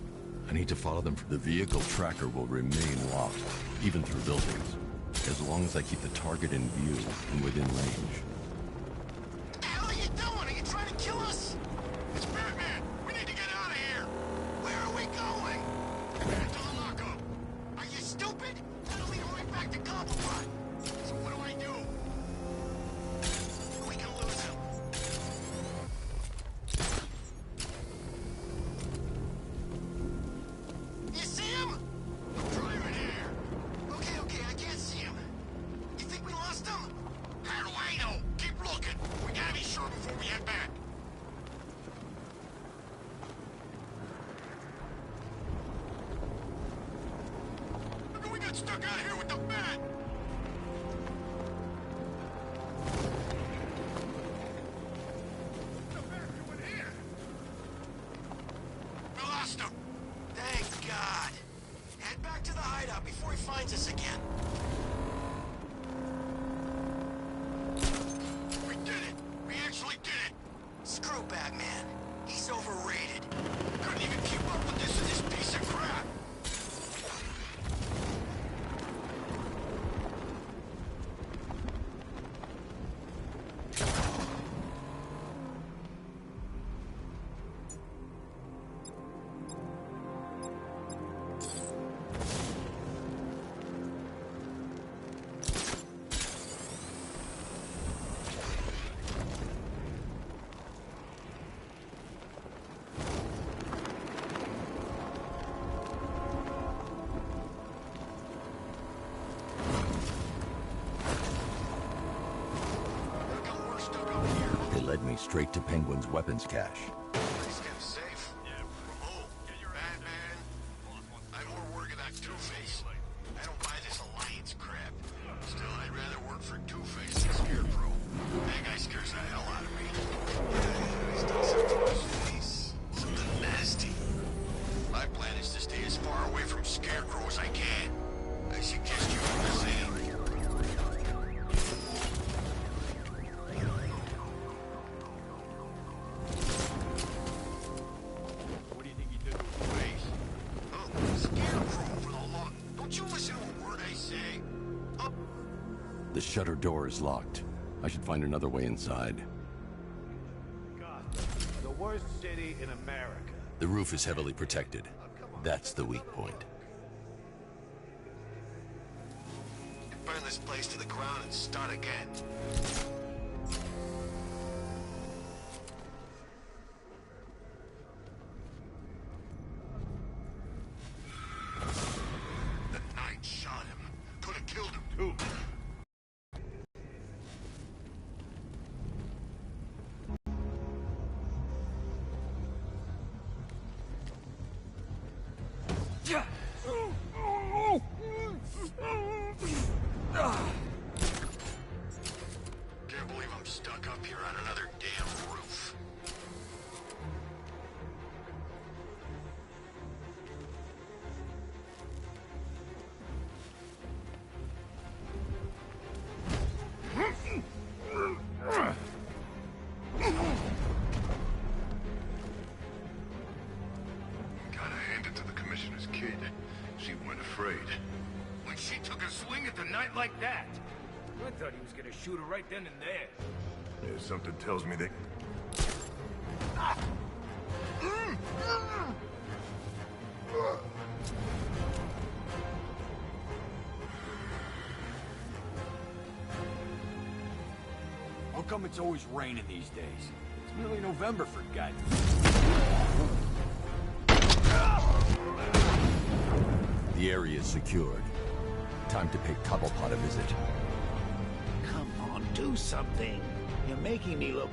Speaker 3: I need to follow them. The vehicle tracker will remain locked, even through buildings, as long as I keep the target in view and within range.
Speaker 10: What the hell are you doing? Are you trying to kill us? It's Batman! We need to get out of here! Where are we going? Back to the lockup! Are you stupid? That'll lead right back to Cobblepot! So what do I do? We can lose him. You see him? Driving here. Okay, I can't see him. You think we lost him? How do I know? Keep looking. We gotta be sure before we head back. How come we got stuck out here with the bat? We lost him. Thank God. Head back to the hideout before he finds us again. We did it. We actually did it. Screw Batman. He's overrated. Couldn't even keep up with this piece of crap.
Speaker 3: They led me straight to Penguin's weapons cache.
Speaker 10: This kept safe. Yeah. Oh, Batman. I'm more worried about Two-Face. I don't buy this alliance crap. Still, I'd rather work for Two-Face than Scarecrow. That guy scares the hell out of me. He's done something to his face. Something nasty. My plan is to stay as far away from Scarecrow as I can. I suggest you do the same.
Speaker 3: The shutter door is locked. I should find another way inside.
Speaker 4: Gotham, the worst city in America.
Speaker 3: The roof is heavily protected. That's the weak point.
Speaker 10: Burn this place to the ground and start again. The Knight shot him. Could have killed him too. Can't believe I'm stuck up here on another damn roof. Gotta hand it to the commissioner's kid. She wasn't afraid.
Speaker 4: When she took a swing at the night like that. I thought he was gonna shoot her right then and there.
Speaker 10: Yeah, something tells me they...
Speaker 18: How come it's always raining these days? It's nearly November, for God's
Speaker 3: The area is secured. Time to pay Cobblepot a visit.
Speaker 8: Come on, do something. You're making me look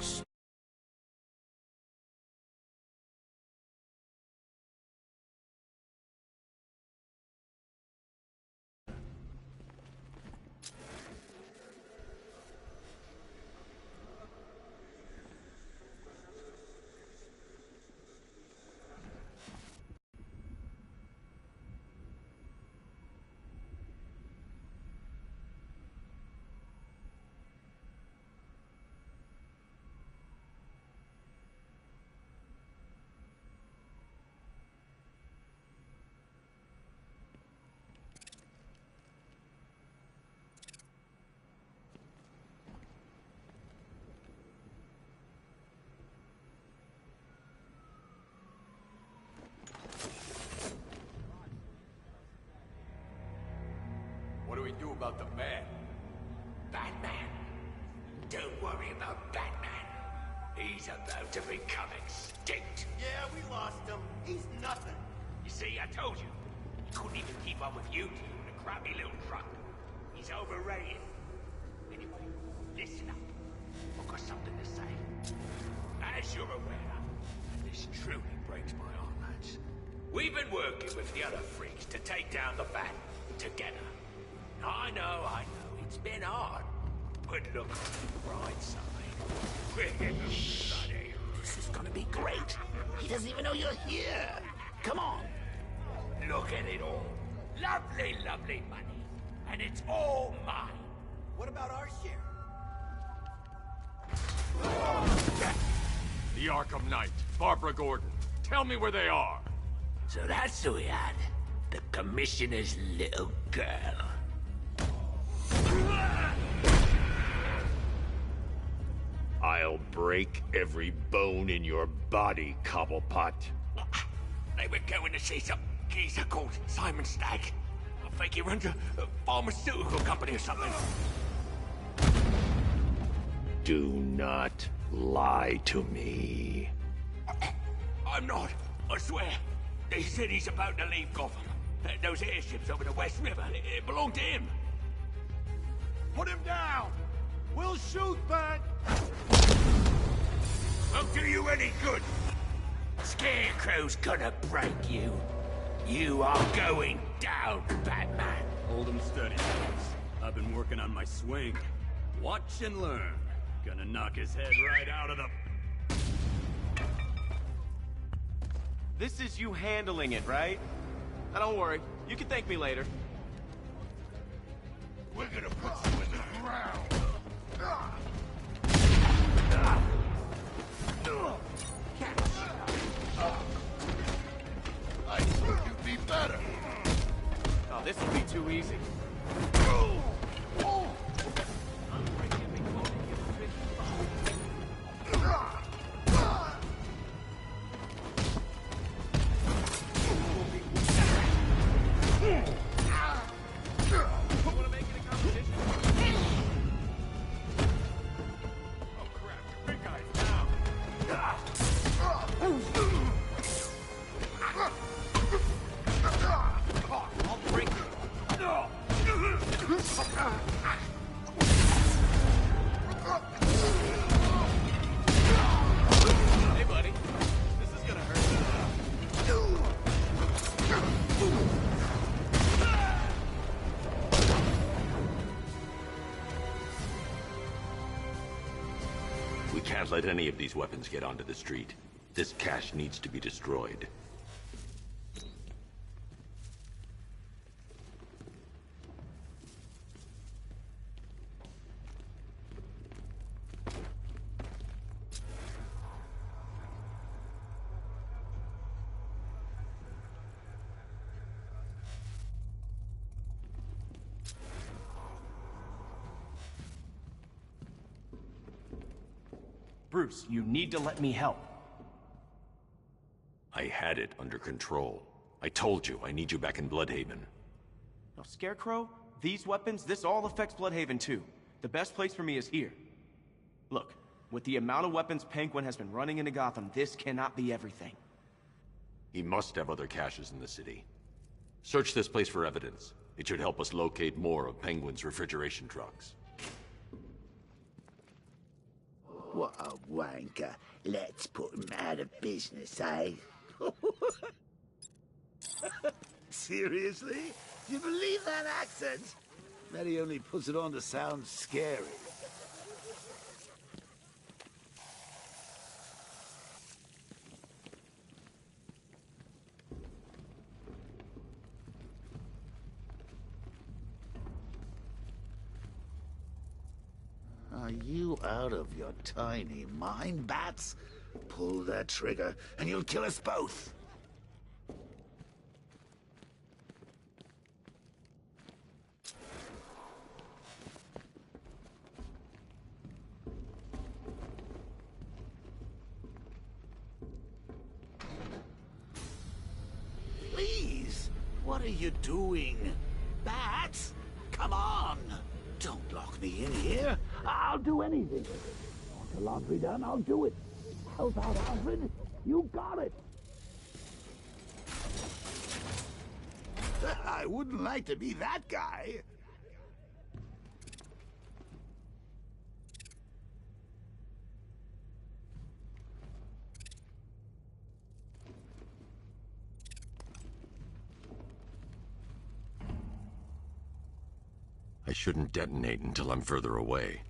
Speaker 18: we do about the man?
Speaker 19: Batman? Don't worry about Batman. He's about to become extinct.
Speaker 4: Yeah, we lost him. He's nothing.
Speaker 19: You see, I told you. He couldn't even keep up with you two in a crappy little truck. He's overrated. Anyway, listen up. I've got something to say. As you're aware, and this truly breaks my heart, lads, we've been working with the other freaks to take down the Bat together. I know, it's been hard. But look on the bright side. We're bloody.
Speaker 8: This is gonna be great. He doesn't even know you're here. Come on.
Speaker 19: Look at it all. Lovely, lovely money. And it's all mine.
Speaker 4: What about our share?
Speaker 9: The Arkham Knight, Barbara Gordon. Tell me where they are.
Speaker 19: So that's who we had. The Commissioner's little girl.
Speaker 9: I'll break every bone in your body, Cobblepot.
Speaker 19: They were going to see some geezer called Simon Stagg. I think he runs a pharmaceutical company or something.
Speaker 9: Do not lie to me.
Speaker 19: I'm not, I swear. They said he's about to leave Gotham. Those airships over the West River, it belonged to him.
Speaker 4: Put him down! We'll shoot, Bat!
Speaker 19: Won't do you any good. Scarecrow's gonna break you. You are going down, Batman.
Speaker 20: Hold him steady, fellas. I've been working on my swing. Watch and learn. Gonna knock his head right out of the...
Speaker 17: This is you handling it, right? Now don't worry. You can thank me later.
Speaker 10: We're gonna put you in the ground.
Speaker 19: I thought you'd be better.
Speaker 17: Oh, this will be too easy. Hey, buddy. This is gonna hurt.
Speaker 16: We can't let any of these weapons get onto the street. This cache needs to be destroyed.
Speaker 17: Bruce, you need to let me help.
Speaker 16: I had it under control. I told you, I need you back in Bloodhaven.
Speaker 17: Now, Scarecrow, these weapons, this all affects Bloodhaven too. The best place for me is here. Look, with the amount of weapons Penguin has been running into Gotham, this cannot be everything.
Speaker 16: He must have other caches in the city. Search this place for evidence. It should help us locate more of Penguin's refrigeration trucks.
Speaker 8: What a wanker. Let's put him out of business, eh? Seriously? Do you believe that accent? Bet he only puts it on to sound scary. Are you out of your tiny mind, Bats? Pull that trigger, and you'll kill us both. Please, what are you doing? Bats, come on! me in here, I'll do anything. Want the laundry done, I'll do it. Help out, Alfred. You got it. I wouldn't like to be that guy.
Speaker 3: I shouldn't detonate until I'm further away.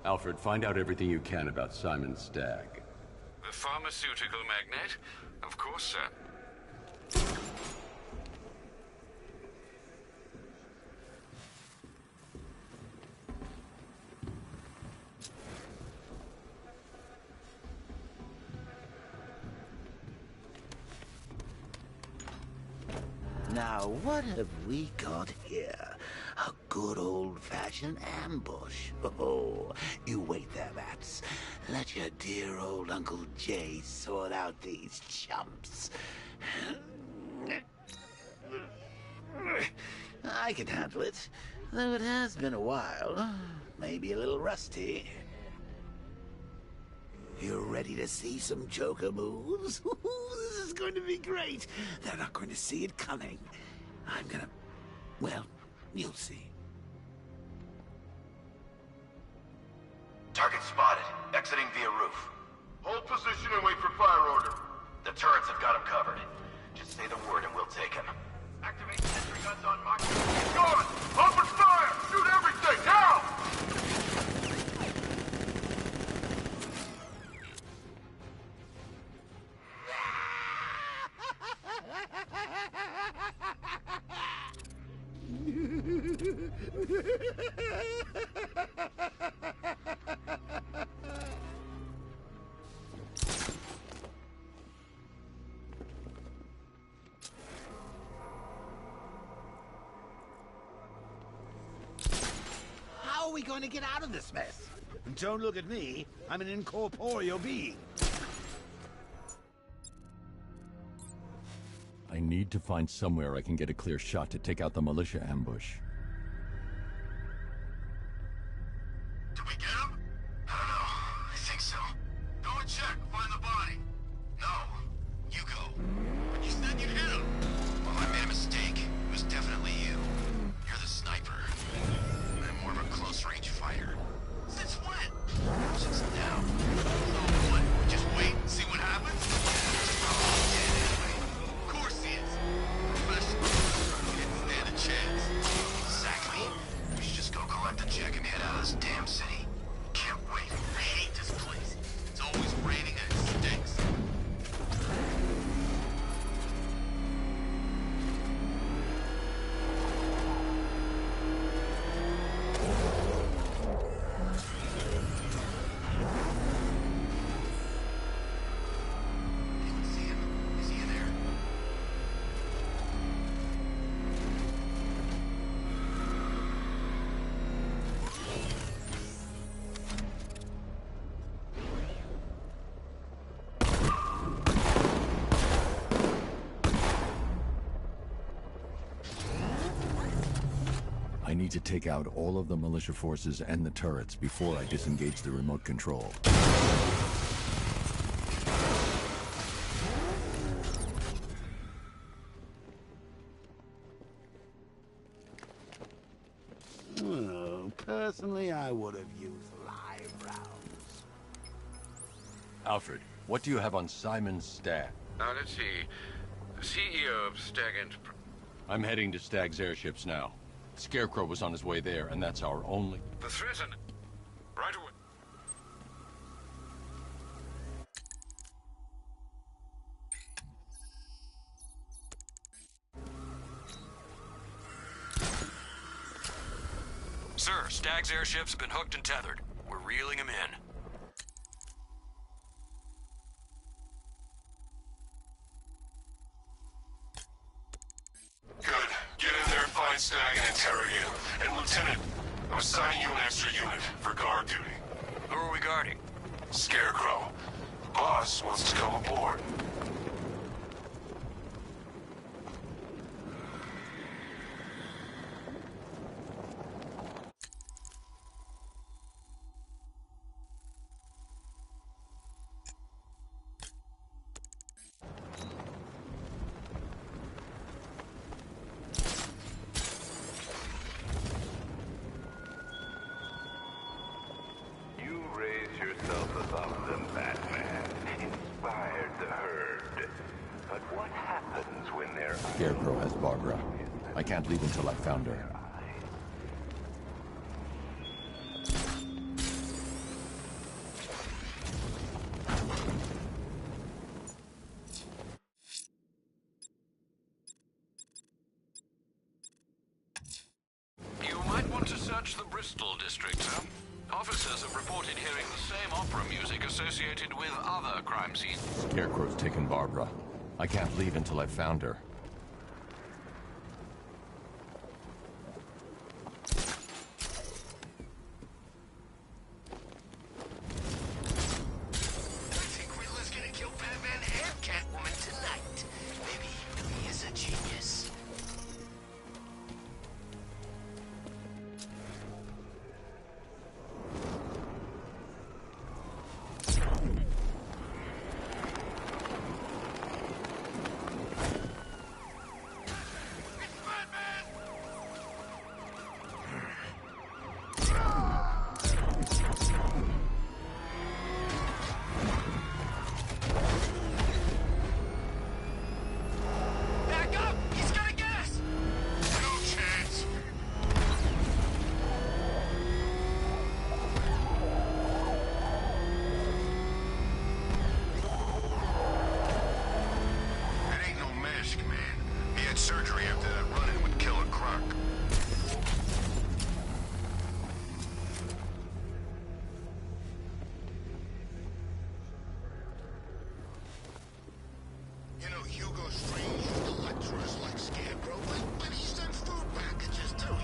Speaker 3: Alfred, find out everything you can about Simon Stagg.
Speaker 7: The pharmaceutical magnate? Of course, sir.
Speaker 8: Now, what have we got here? A good old-fashioned ambush. Oh, you wait there, Bats. Let your dear old Uncle Jay sort out these chumps. I can handle it, though it has been a while. Maybe a little rusty. You ready to see some Joker moves? This is going to be great. They're not going to see it coming. I'm gonna... well, you'll see.
Speaker 10: Target spotted. Exiting via roof. Hold position and wait for fire order. The turrets have got him covered. Just say the word and we'll take him. Activate sentry guns on mark. Going! Open fire! Shoot everything! Now!
Speaker 8: How are we going to get out of this mess? Don't look at me. I'm an incorporeal being.
Speaker 3: I need to find somewhere I can get a clear shot to take out the militia ambush.
Speaker 10: Did we get him? I don't know. I think so. Go and check. Find the body. No. You go. But you said you'd hit him. Well, I made a mistake. It was definitely you. You're the sniper. I'm more of a close-range fighter. Since when? Since now. So what? We just wait and see what happens? He's probably dead anyway. Of course he is. Professional. He didn't stand a chance. Exactly. We should just go collect the check and head out of this damn city. Can't wait. I hate this place. It's always raining and it stinks. Anyone see him? Is he in there?
Speaker 3: I need to take out all of the militia forces and the turrets before I disengage the remote control.
Speaker 8: Personally, I would have used live rounds.
Speaker 3: Alfred, what do you have on Simon Stagg?
Speaker 7: Let's see. CEO of Stag Enterprise.
Speaker 3: I'm heading to Stagg's airships now. Scarecrow was on his way there, and that's our only...
Speaker 7: The threat and... Right away.
Speaker 15: Sir, Stagg's airships have been hooked and tethered. We're reeling him in.
Speaker 10: Good. Get in there, find Stag, and interrogate him. And Lieutenant, I'm assigning you an extra unit for guard duty.
Speaker 15: Who are we guarding?
Speaker 10: Scarecrow. Boss wants to come aboard.
Speaker 11: You raise yourself above them, Batman. Inspired the herd. But what happens when they're...
Speaker 3: Scarecrow has Barbara. I can't leave until I've found her.
Speaker 7: You might want to search the Bristol district, sir. Officers have reported hearing the same opera music associated with other crime scenes.
Speaker 3: Scarecrow's taken Barbara. I can't leave until I've found her.
Speaker 10: I think Riddler's gonna kill Batman and Catwoman tonight. Maybe he really is a genius. Back up! He's gonna get us! No chance. It ain't no mask, man. He had surgery after that run-in with Killer Croc. You know, Hugo Strange used to lecture us like Scarecrow, but he's done food packages too, you know?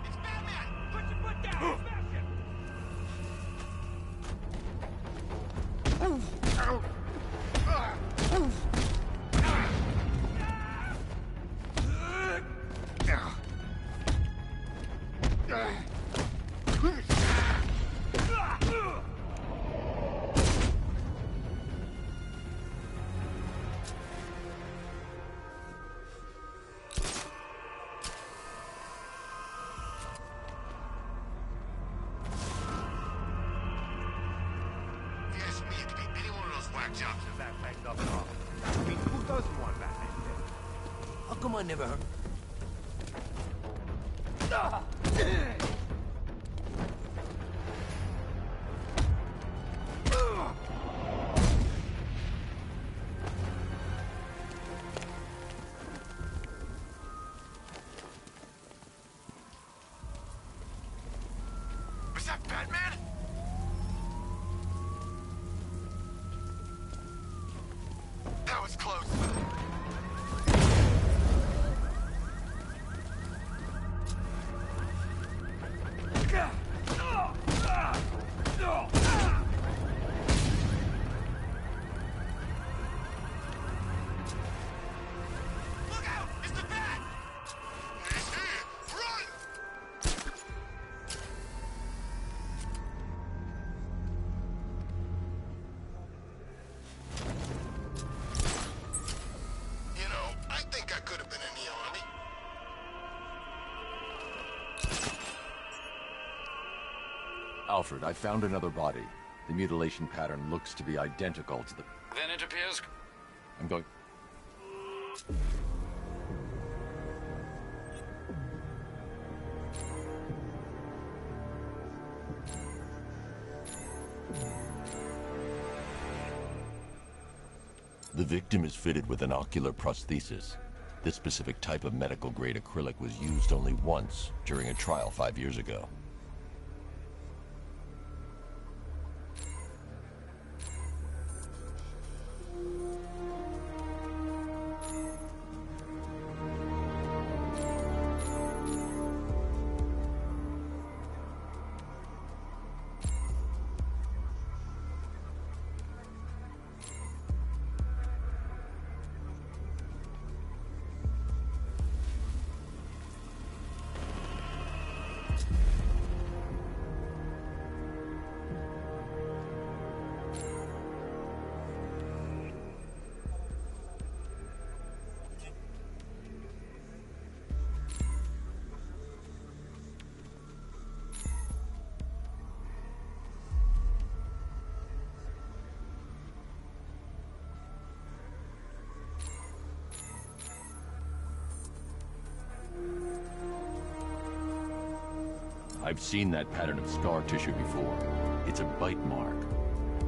Speaker 10: It's Batman! Put your foot down! Smash him! If you ask me, it could be any one of those whack jobs if that banged up at all. I mean, who doesn't want Batman dead?
Speaker 19: How come I never heard?
Speaker 10: Was that Batman? That was close.
Speaker 3: Alfred, I found another body. The mutilation pattern looks to be identical to the...
Speaker 7: Then it appears...
Speaker 3: I'm going... The victim is fitted with an ocular prosthesis. This specific type of medical-grade acrylic was used only once during a trial 5 years ago. I've seen that pattern of scar tissue before. It's a bite mark.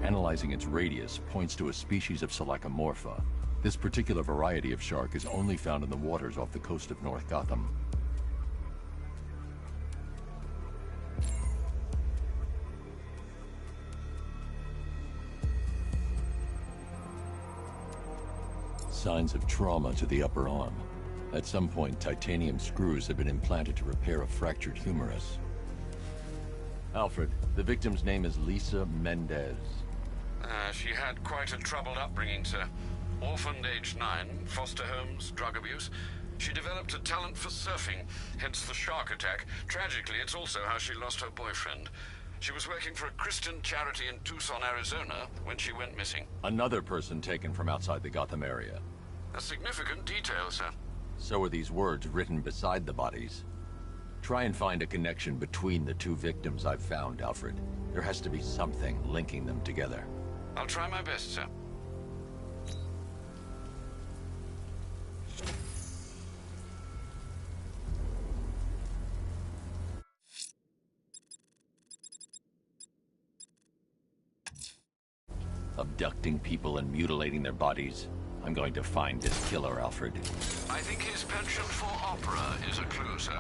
Speaker 3: Analyzing its radius points to a species of Selachomorpha. This particular variety of shark is only found in the waters off the coast of North Gotham. Signs of trauma to the upper arm. At some point, titanium screws have been implanted to repair a fractured humerus. Alfred, the victim's name is Lisa Mendez.
Speaker 7: She had quite a troubled upbringing, sir. Orphaned age 9, foster homes, drug abuse. She developed a talent for surfing, hence the shark attack. Tragically, it's also how she lost her boyfriend. She was working for a Christian charity in Tucson, Arizona, when she went missing.
Speaker 3: Another person taken from outside the Gotham area.
Speaker 7: A significant detail, sir.
Speaker 3: So are these words written beside the bodies. Try and find a connection between the two victims I've found, Alfred. There has to be something linking them together.
Speaker 7: I'll try my best, sir.
Speaker 3: Abducting people and mutilating their bodies. I'm going to find this killer, Alfred.
Speaker 7: I think his penchant for opera is a clue, sir.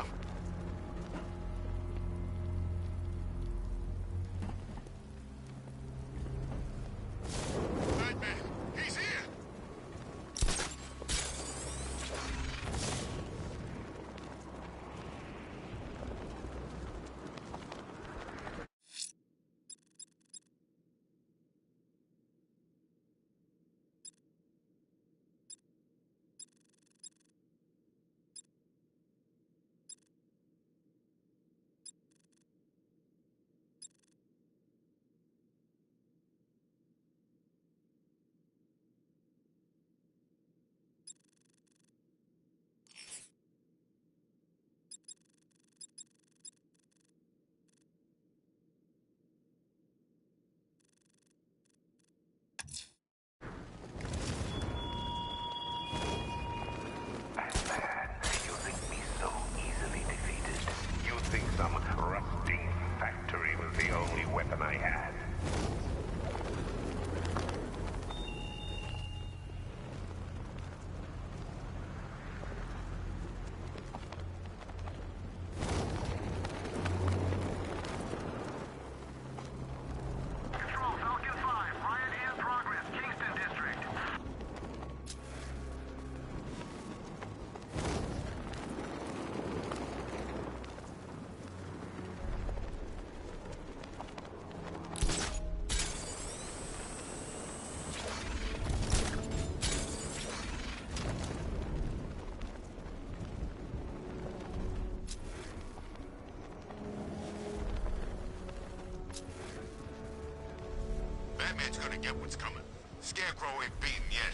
Speaker 10: Batman's gonna get what's coming. Scarecrow ain't beaten yet.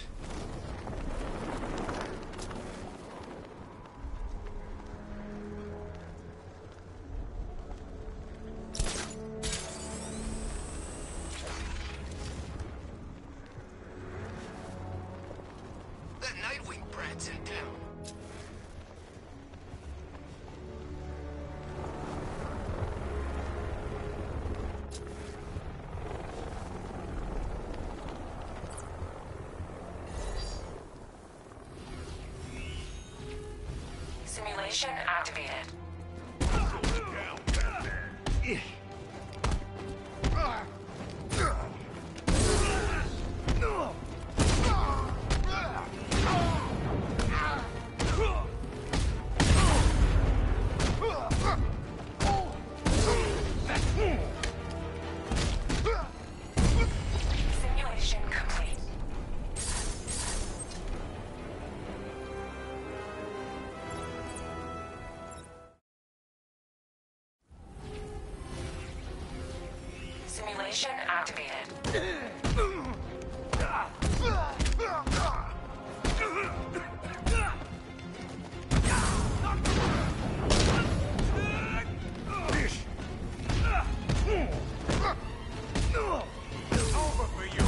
Speaker 10: Headset down.
Speaker 14: Simulation activated. Simulation complete. Simulation activated.
Speaker 19: Over for you,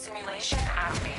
Speaker 14: Simulation activated.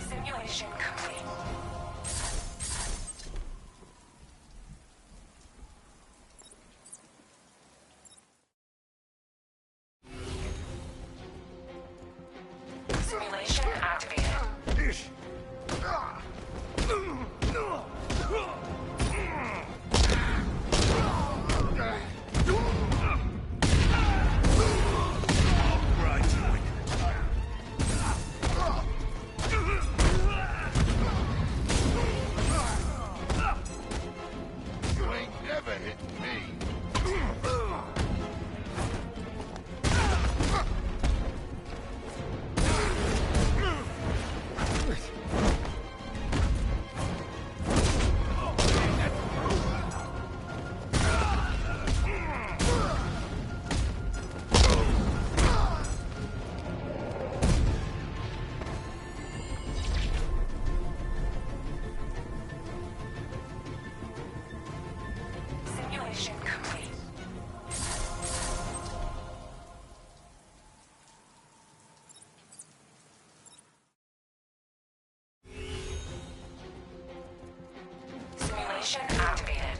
Speaker 14: Simulation complete. Simulation activated.
Speaker 10: You ain't never hitting me.
Speaker 14: Simulation complete. Simulation activated.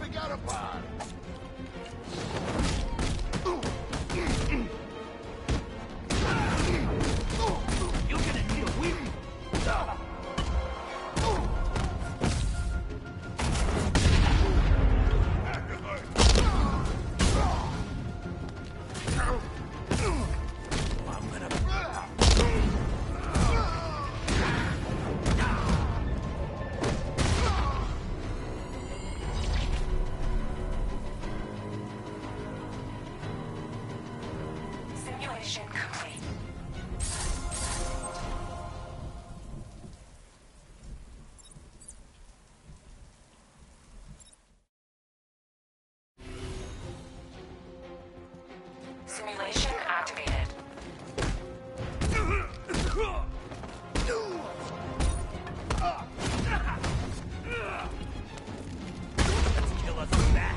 Speaker 10: We got a pod.
Speaker 4: You're gonna need a wheel.
Speaker 14: Simulation complete. Simulation activated.
Speaker 4: Let's kill us with that.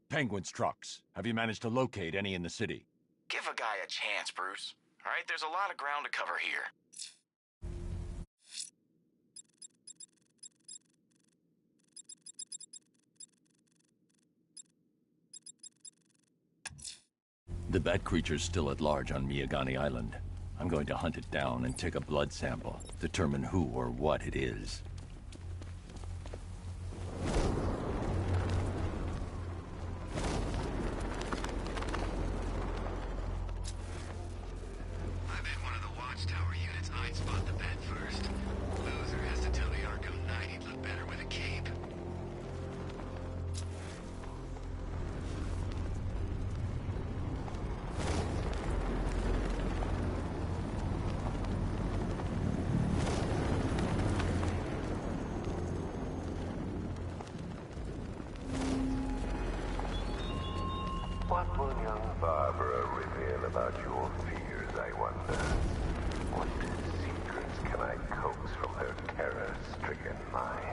Speaker 16: Penguin's trucks. Have you managed to locate any in the city?
Speaker 2: Give a guy a chance, Bruce. All right, there's a lot of ground to cover here.
Speaker 3: The bat creature's still at large on Miyagani Island. I'm going to hunt it down and take a blood sample, determine who or what it is.
Speaker 10: I bet one of the watchtower units I'd spot the bat first. Loser has to tell the Arkham Knight he'd look better with a cape.
Speaker 11: What will young Barbara reveal about your fears, I wonder? What secrets can I coax from her terror-stricken mind?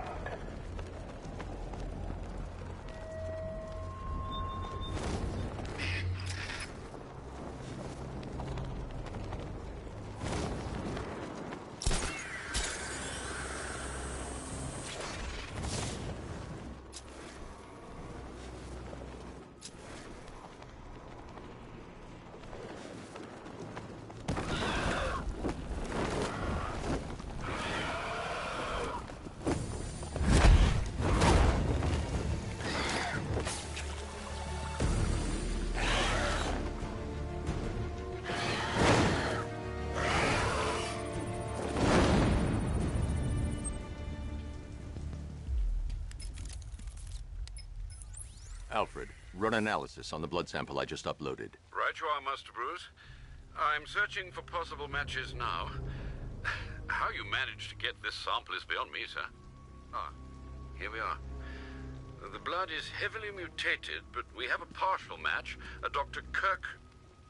Speaker 3: Alfred, run analysis on the blood sample I just uploaded.
Speaker 7: Right you are, Master Bruce. I'm searching for possible matches now. How you managed to get this sample is beyond me, sir. Ah, here we are. The blood is heavily mutated, but we have a partial match. Dr. Kirk...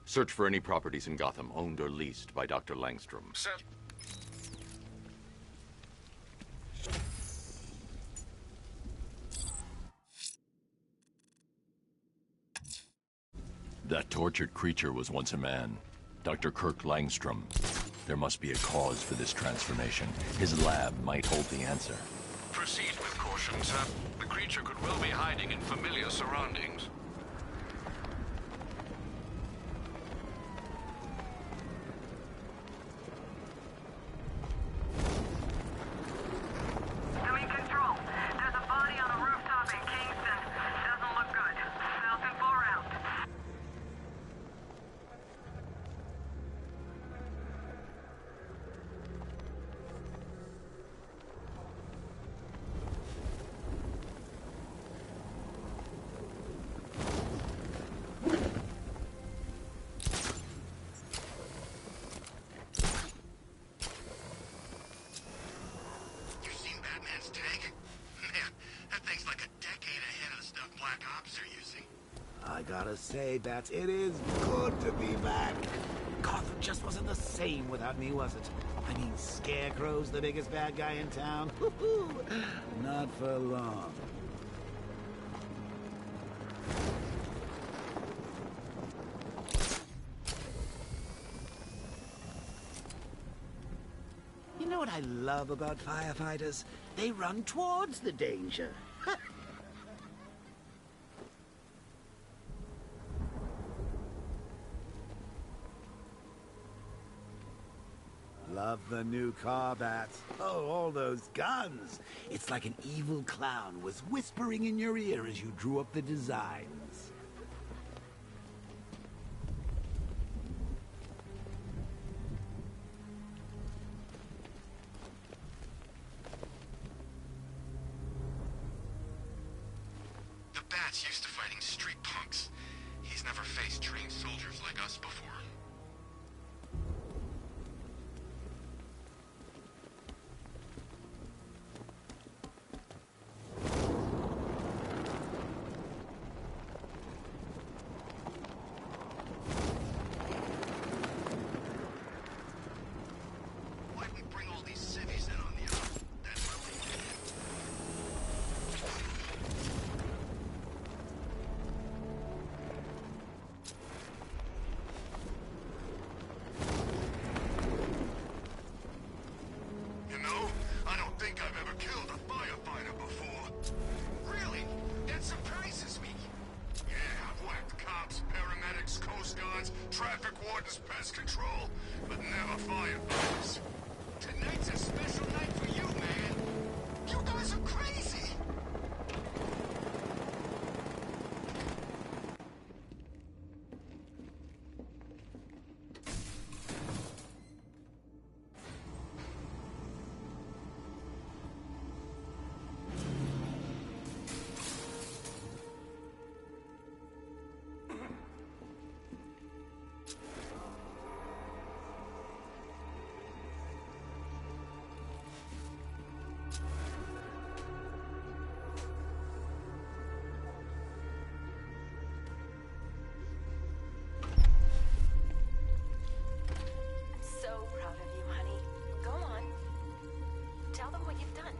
Speaker 3: Search for any properties in Gotham owned or leased by Dr. Langstrom.
Speaker 7: Sir...
Speaker 3: That tortured creature was once a man. Dr. Kirk Langstrom. There must be a cause for this transformation. His lab might hold the answer.
Speaker 7: Proceed with caution, sir. The creature could well be hiding in familiar surroundings.
Speaker 5: Doing control. There's a body on a rooftop in Kingston. Doesn't look good. Falcon 4 out.
Speaker 10: You seen Batman's tank? Man, that thing's like a decade ahead of the stuff Black Ops are using.
Speaker 8: I gotta say, Bats, it is good to be back. Gotham just wasn't the same without me, was it? I mean, Scarecrow's the biggest bad guy in town. Not for long. You know what I love about firefighters? They run towards the danger. Love the new car, Bats. Oh, all those guns. It's like an evil clown was whispering in your ear as you drew up the designs.
Speaker 10: The Bat's used to fighting street punks. He's never faced trained soldiers like us before. Why'd we bring all these civvies in on the Earth? That really... liaisons, traffic wardens, pest control, but never firefighters. Tonight's a special night for you, man. You guys are crazy.
Speaker 14: So proud of you, honey. Go on. Tell them what you've done.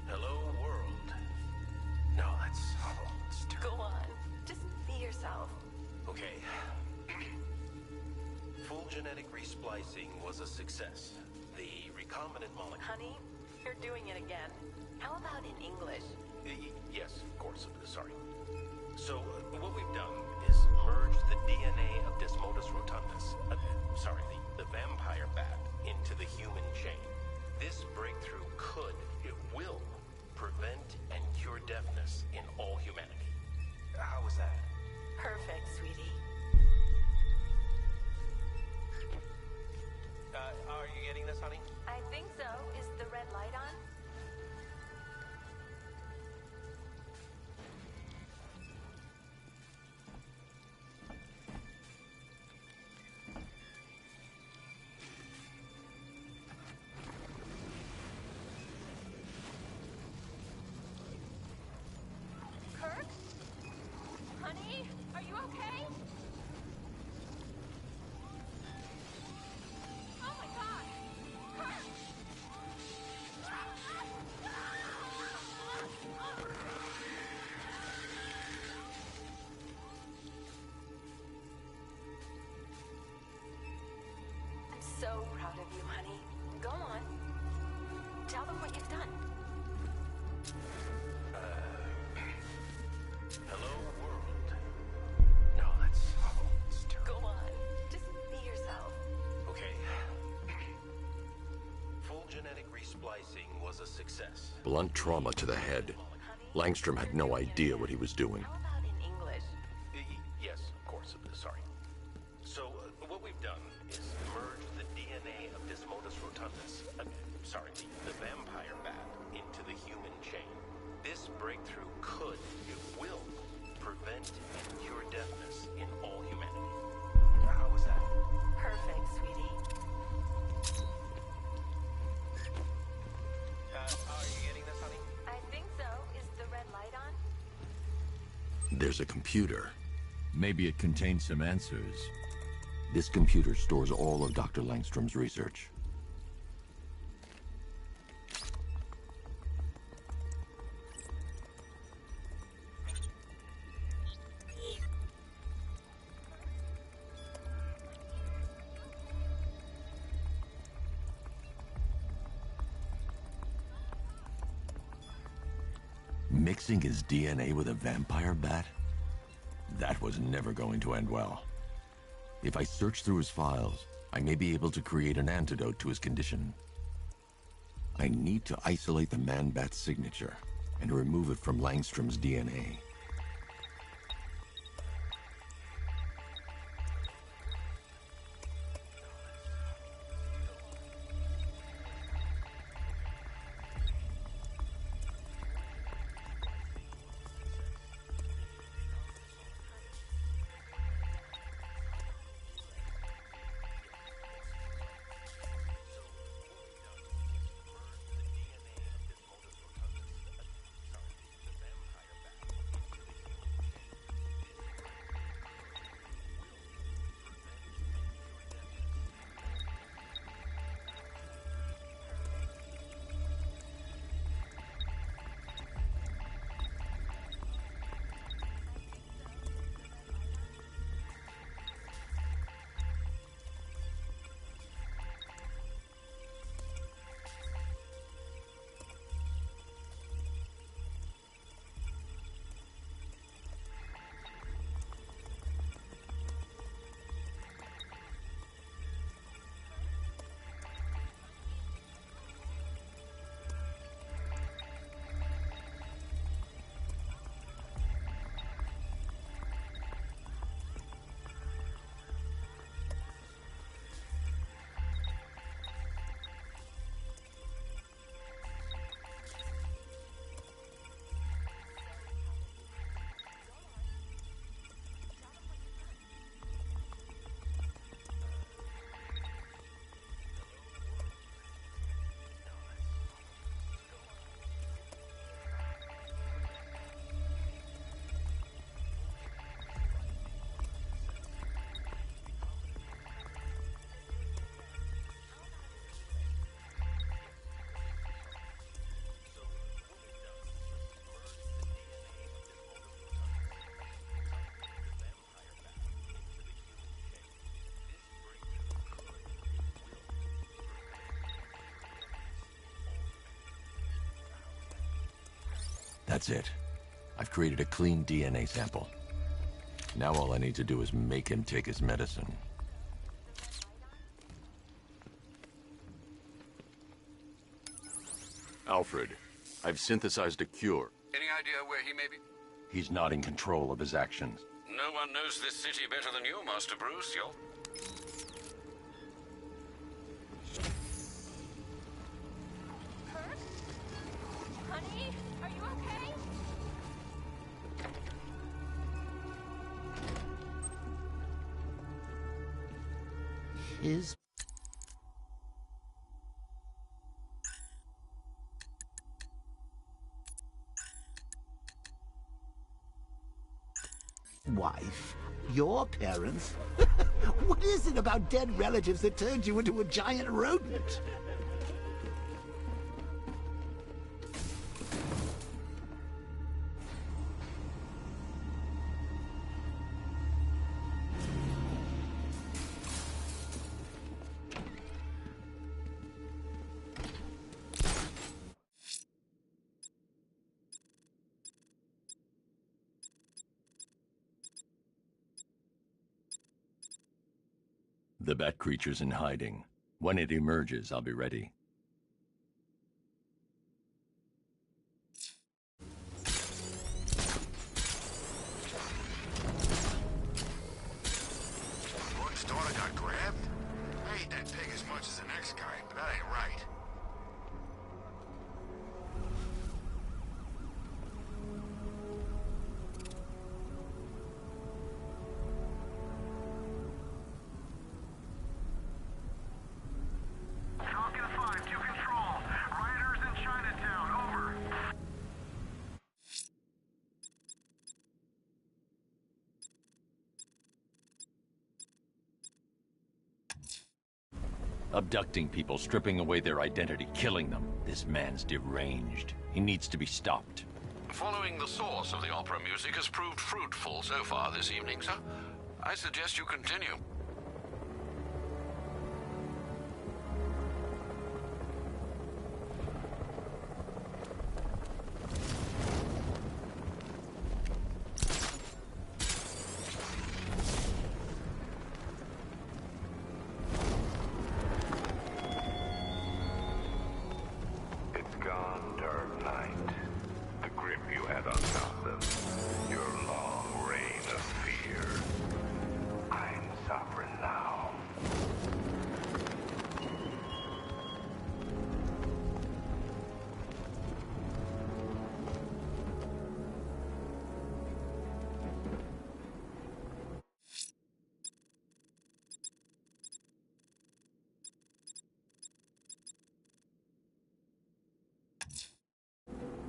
Speaker 11: Hello, world. No, that's awful. It's terrible.
Speaker 14: Go on. Just be yourself.
Speaker 11: Okay. Full genetic resplicing was a success. The recombinant molecule...
Speaker 14: Honey, you're doing it again. How about in English?
Speaker 11: Yes, of course. Sorry. So, what we've done is merged the DNA of Desmodus rotundus, the vampire bat, into the human chain. This breakthrough could, it will, prevent and cure deafness in all humanity. How was that?
Speaker 14: Perfect, sweetie.
Speaker 11: Are you getting this, honey?
Speaker 14: I think so. Is the red light on? Kirk? Honey? Are you okay? Oh my god! Kirk! I'm so proud of you, honey. Go on. Tell them what you've done.
Speaker 11: Hello, world. No, that's awful. It's terrible.
Speaker 14: Go on. Just be yourself.
Speaker 11: Okay. Full genetic resplicing was a success.
Speaker 3: Blunt trauma to the head. Langstrom had no idea what he was doing.
Speaker 14: How about in English?
Speaker 11: Yes, of course. Sorry. So, what we've done is merge the DNA of Desmodus rotundus, the vampire bat, into the human chain. This breakthrough could, it will, prevent and cure deafness in all humanity. How was that?
Speaker 14: Perfect, sweetie.
Speaker 11: Are you getting this, honey?
Speaker 14: I think so. Is the red light on?
Speaker 3: There's a computer.
Speaker 21: Maybe it contains some answers.
Speaker 3: This computer stores all of Dr. Langstrom's research. Mixing his DNA with a vampire bat? That was never going to end well. If I search through his files, I may be able to create an antidote to his condition. I need to isolate the man-bat's signature and remove it from Langstrom's DNA. That's it. I've created a clean DNA sample. Now all I need to do is make him take his medicine. Alfred, I've synthesized a cure.
Speaker 7: Any idea where he may be?
Speaker 3: He's not in control of his actions.
Speaker 7: No one knows this city better than you, Master Bruce. You're...
Speaker 14: Honey, are you okay?
Speaker 8: His wife, your parents. What is it about dead relatives that turned you into a giant rodent?
Speaker 3: The bat creature's in hiding. When it emerges, I'll be ready.
Speaker 10: Gordon's daughter got grabbed? I hate that pig as much as the next guy, but that ain't right.
Speaker 5: Falcon 5 to control. Riders in Chinatown, over.
Speaker 3: Abducting people, stripping away their identity, killing them. This man's deranged. He needs to be stopped.
Speaker 7: Following the source of the opera music has proved fruitful so far this evening, sir. I suggest you continue.
Speaker 11: It's gone, dark night. The grip you had on Gotham. Your long reign of fear. I'm sovereign now.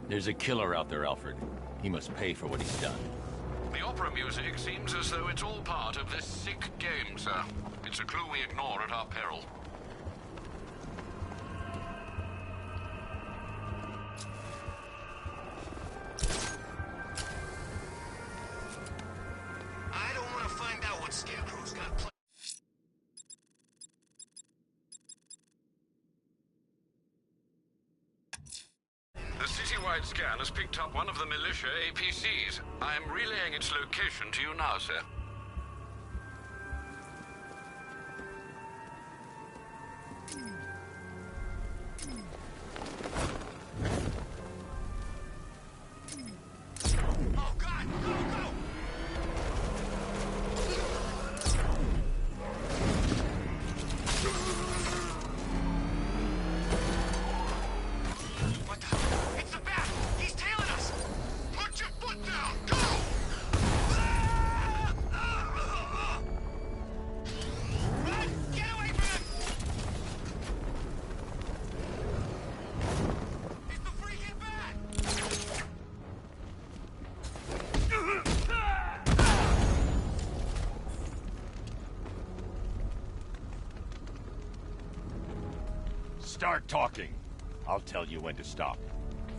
Speaker 3: There's a killer out there, Alfred. He must pay for what he's done.
Speaker 7: The opera music seems as though it's all part of this sick game, sir. It's a clue we ignore at our peril.
Speaker 10: I don't want to find out what Scarecrow's got planned.
Speaker 7: The citywide scan has picked up one of the militia APCs. I am relaying its location to you now, sir.
Speaker 10: Oh, God! Go, go! What the? It's the bat! He's tailing us! Put your foot down! Go! Run! Get away from him! It's the freaking bat!
Speaker 3: Start talking. I'll tell you when to stop.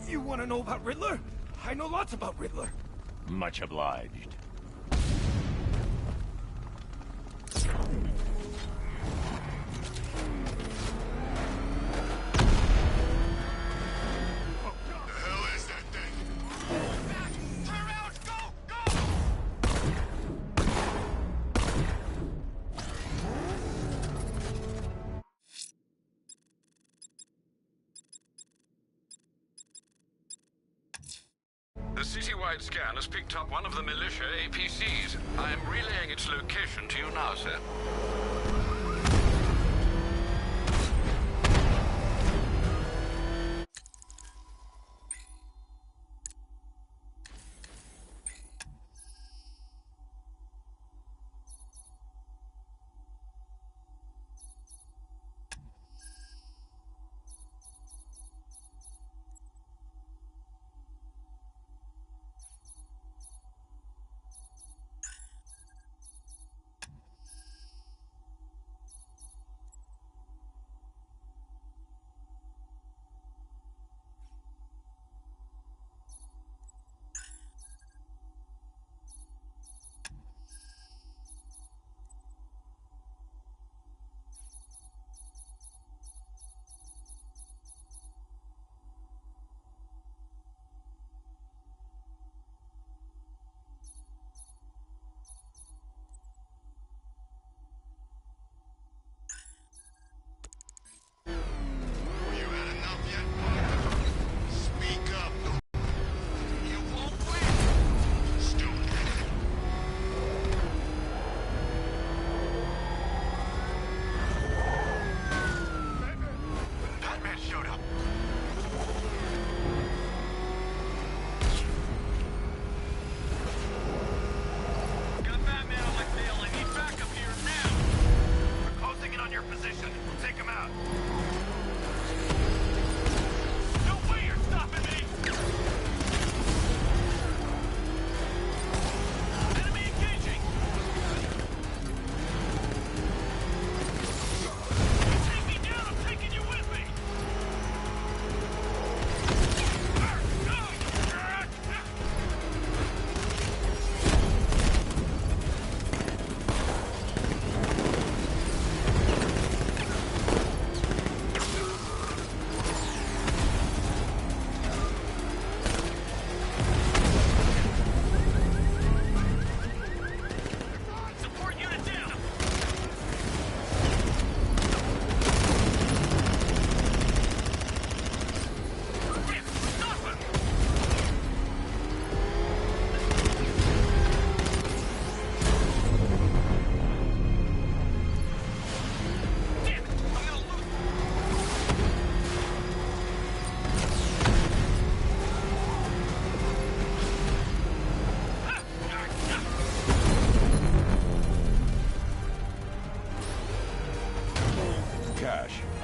Speaker 4: You want to know about Riddler? I know lots about Riddler.
Speaker 3: Much obliged.
Speaker 10: The hell is that thing?
Speaker 7: A citywide scan has picked up one of the militia APCs. I am relaying its location to you now, sir.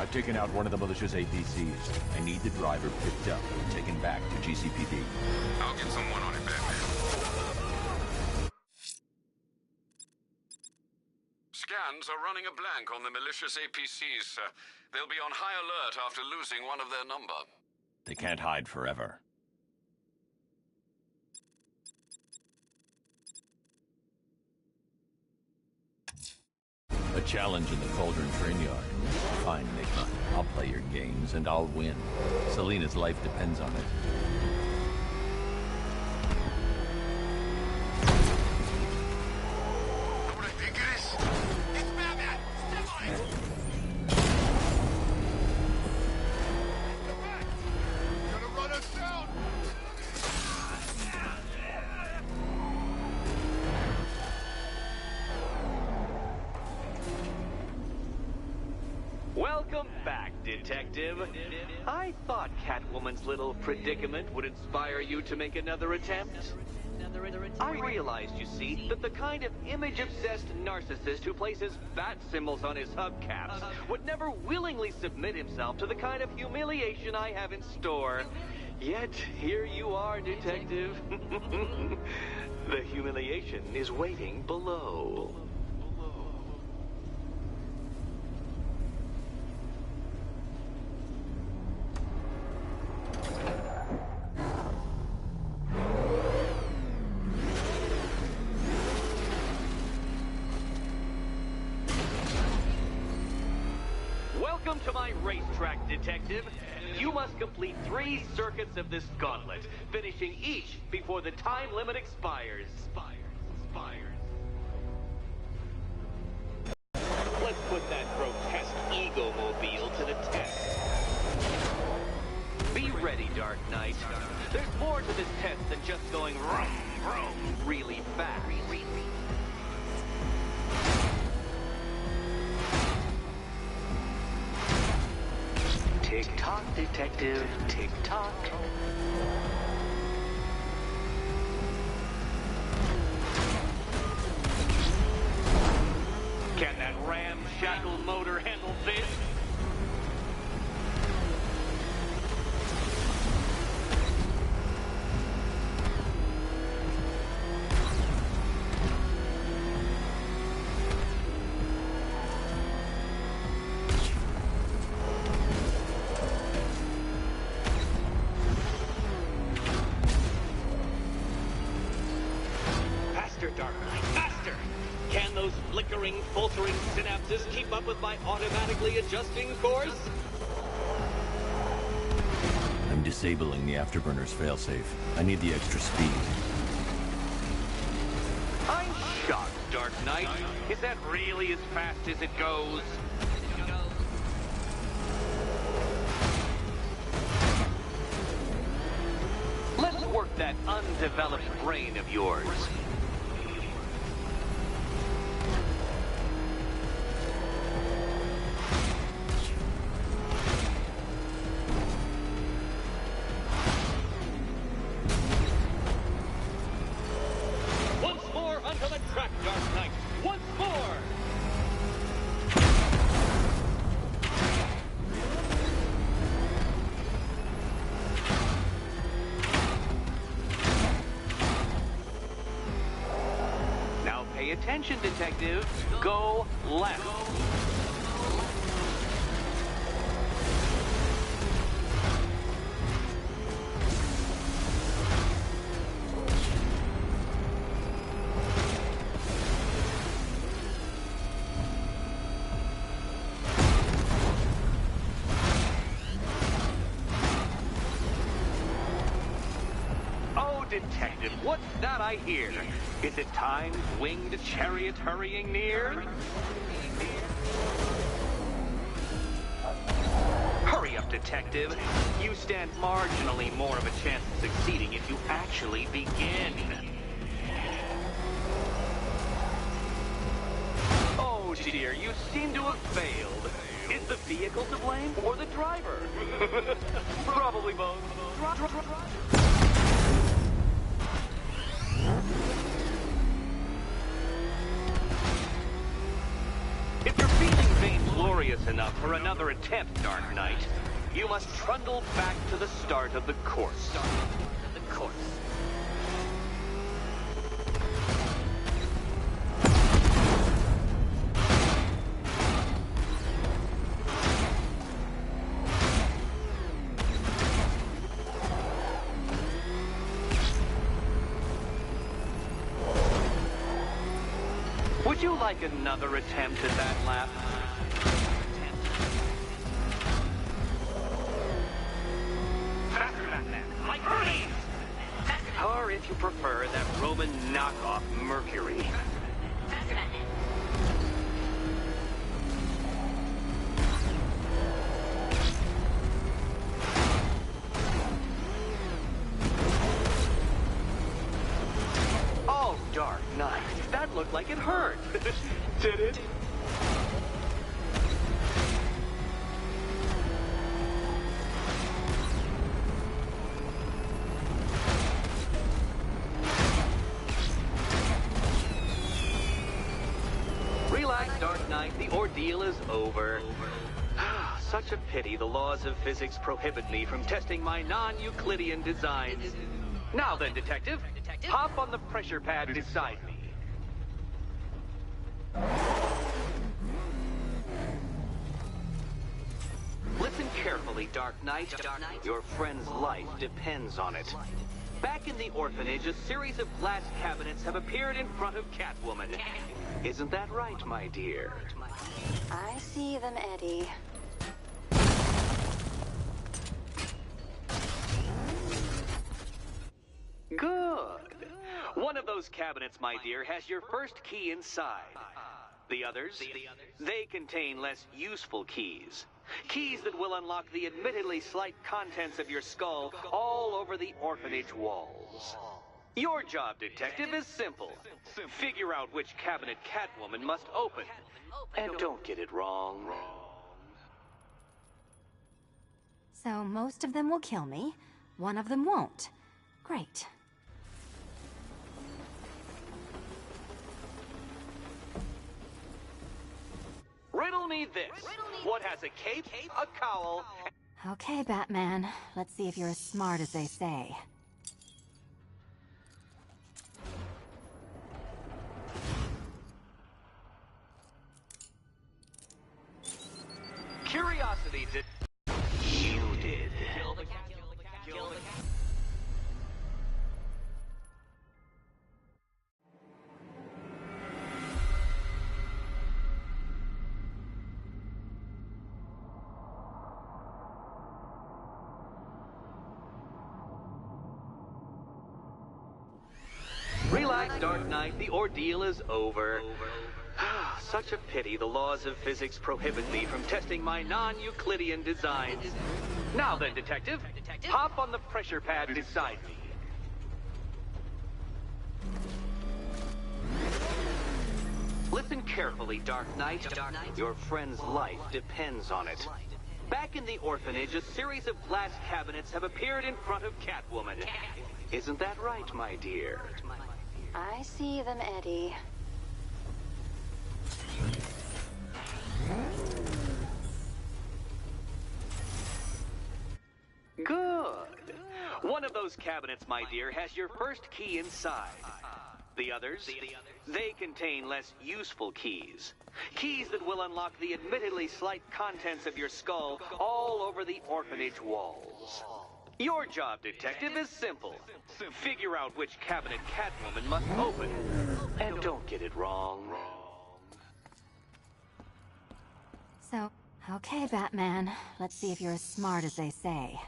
Speaker 21: I've taken out one of the militia's APCs. I need the driver picked up and taken back to GCPD.
Speaker 13: I'll get someone on it, Batman.
Speaker 7: Scans are running a blank on the malicious APCs, sir. They'll be on high alert after losing one of their number.
Speaker 21: They can't hide forever. A challenge in the Cauldron train yard. Fine, Enigma. I'll play your games and I'll win. Selina's life depends on it.
Speaker 1: Welcome back, Detective. I thought Catwoman's little predicament would inspire you to make another attempt. I realized, you see, that the kind of image-obsessed narcissist who places bat symbols on his hubcaps would never willingly submit himself to the kind of humiliation I have in store. Yet, here you are, Detective. The humiliation is waiting below. Welcome to my racetrack, Detective. You must complete 3 circuits of this gauntlet, finishing each before the time limit expires. Let's put that grotesque ego-mobile to the test. Be ready, Dark Knight. There's more to this test than just going vroom, vroom really fast. Tick-tock, detective, tick-tock. Can that ramshackle motor handle this? Faster, Dark Knight, faster! Can those flickering, faltering synapses keep up with my automatically adjusting course?
Speaker 21: I'm disabling the afterburner's failsafe. I need the extra speed.
Speaker 1: I'm shocked, Dark Knight. Is that really as fast as it goes? Let's work that undeveloped brain of yours. Once more onto the track, Dark Knight. Once more! Now pay attention, detective. Go left. Oh, detective, what's that I hear? Is it time's winged chariot hurrying near? Hurry up, detective. You stand marginally more of a chance of succeeding if you actually begin. Oh dear, you seem to have failed. Is the vehicle to blame or the driver? Probably both. If you're feeling vainglorious enough for another attempt, Dark Knight, you must trundle back to the start of the course. Would you like another attempt at that lap? Faster than that, like Hermes! Or if you prefer, that Roman knockoff Mercury. Oh, Dark Knight, that looked like it hurt. Did it? Relax, Dark Knight. The ordeal is over. Such a pity the laws of physics prohibit me from testing my non-Euclidean designs. Now then, detective, hop on the pressure pad beside me. Listen carefully, Dark Knight. Your friend's life depends on it. Back in the orphanage, a series of glass cabinets have appeared in front of Catwoman. Isn't that right, my dear?
Speaker 2: I see them, Eddie.
Speaker 1: Good. One of those cabinets, my dear, has your first key inside. The others? They contain less useful keys. Keys that will unlock the admittedly slight contents of your skull all over the orphanage walls. Your job, detective, is simple. Figure out which cabinet Catwoman must open. And don't get it wrong.
Speaker 2: So most of them will kill me, one of them won't. Great.
Speaker 1: Riddle me this. What has a cape, a cowl...
Speaker 2: Okay, Batman. Let's see if you're as smart as they say.
Speaker 1: Curiosity did... You did. Kill the cat, kill the cat, kill the cat. Relax, Dark Knight. The ordeal is over. Such a pity the laws of physics prohibit me from testing my non-Euclidean designs. Now then, detective, hop on the pressure pad beside me. Listen carefully, Dark Knight. Your friend's life depends on it. Back in the orphanage, a series of glass cabinets have appeared in front of Catwoman. Isn't that right, my dear?
Speaker 2: I see them, Eddie.
Speaker 1: Good. One of those cabinets, my dear, has your first key inside. The others? They contain less useful keys. Keys that will unlock the admittedly slight contents of your skull all over the orphanage walls. Your job, detective, is simple. Figure out which cabinet Catwoman must open. And don't get it wrong.
Speaker 2: So, okay, Batman. Let's see if you're as smart as they say.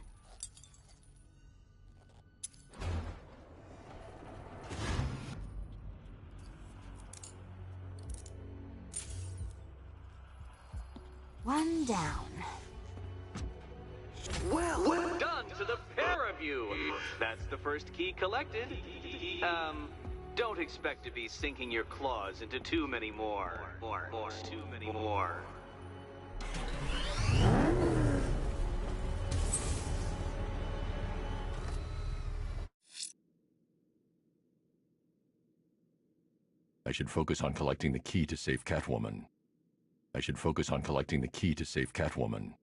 Speaker 2: One down.
Speaker 1: Well done to the pair of you. That's the first key collected. Don't expect to be sinking your claws into too many more. Too many more.
Speaker 3: I should focus on collecting the key to save Catwoman. I should focus on collecting the key to save Catwoman.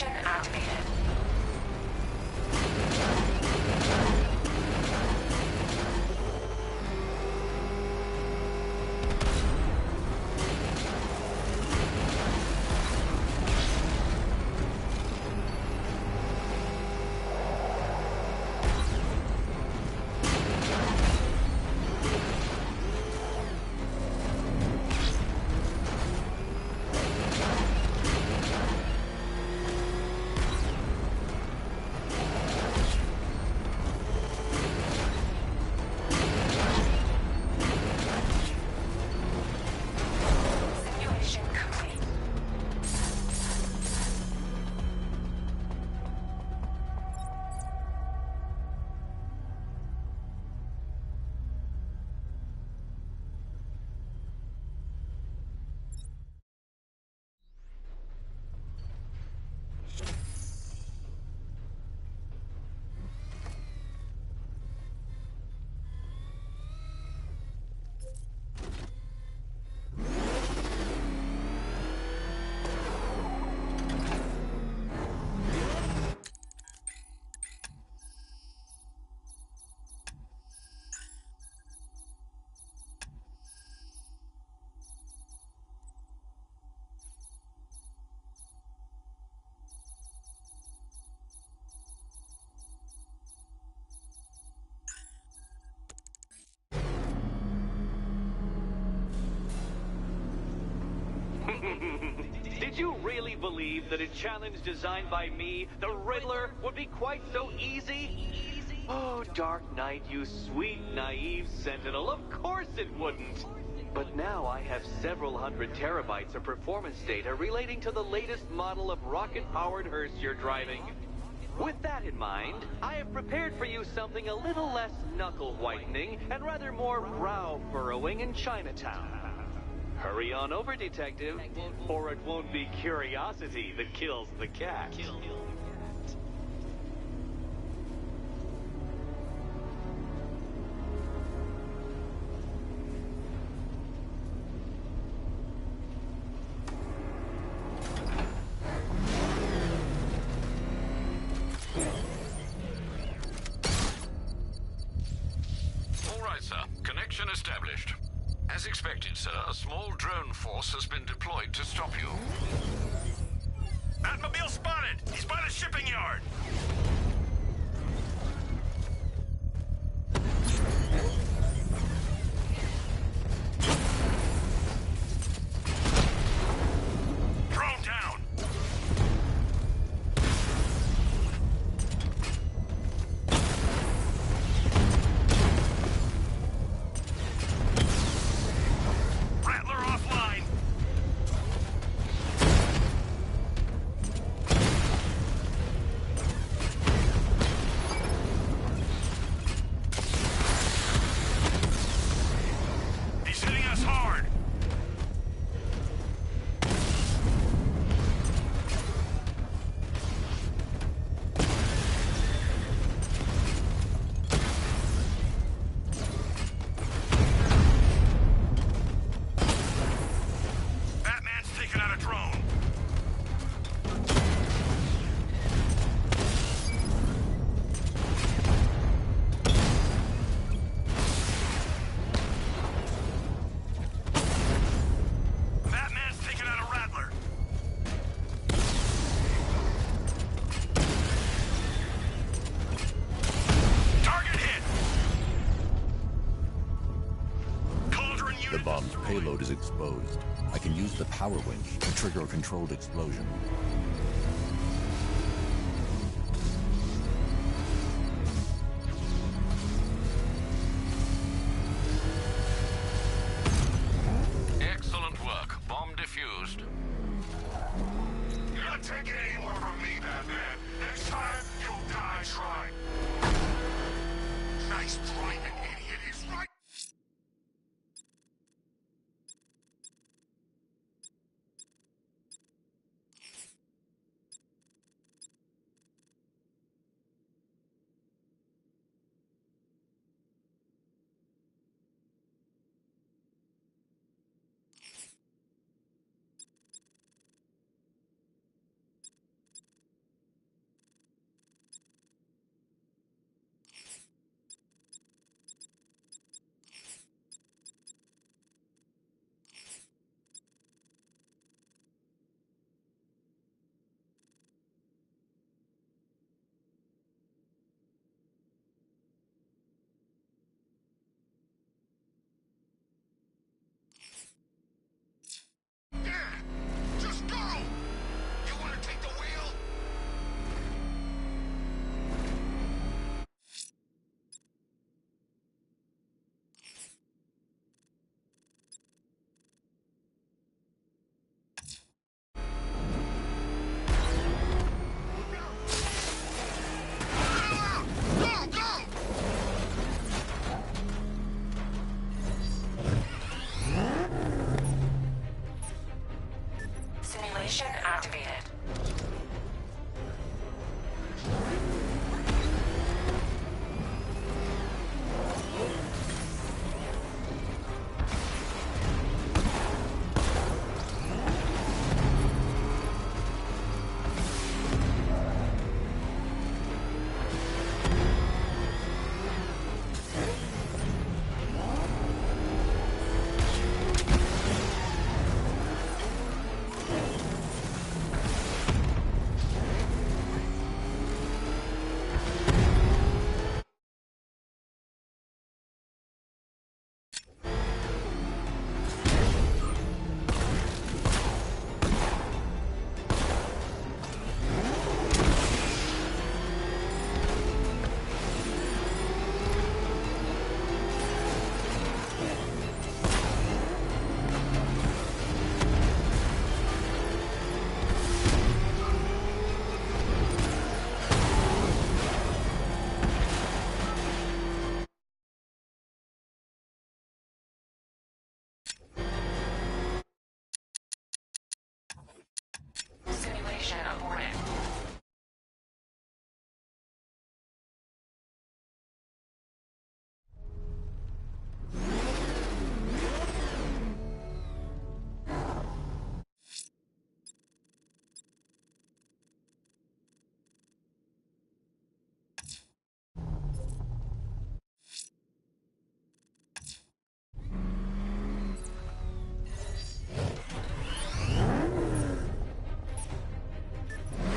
Speaker 14: Simulation activated. Simulation complete.
Speaker 1: Did you really believe that a challenge designed by me, the Riddler, would be quite so easy? Oh, Dark Knight, you sweet, naive sentinel, of course it wouldn't. But now I have several hundred terabytes of performance data relating to the latest model of rocket-powered hearse you're driving. With that in mind, I have prepared for you something a little less knuckle-whitening and rather more brow-furrowing in Chinatown. Hurry on over, detective, or it won't be curiosity that kills the cat.
Speaker 7: All right, sir. Connection established. As expected, sir, a small drone force has been deployed to stop you.
Speaker 4: Batmobile spotted! He's by the shipping yard! Drone down! Rattler offline! He's hitting us hard! Batman's taking out a drone. Batman's taking out a Rattler. Target hit. Cauldron
Speaker 3: The
Speaker 4: unit
Speaker 3: bomb's
Speaker 4: destroyed.
Speaker 3: payload is exposed. I can use the power winch to trigger a controlled explosion.
Speaker 7: Excellent work. Bomb defused.
Speaker 10: You're not taking any more from me, Batman. Next time, you'll die trying. Nice driving, idiot. He's right.
Speaker 14: Simulation activated. Simulation aborted.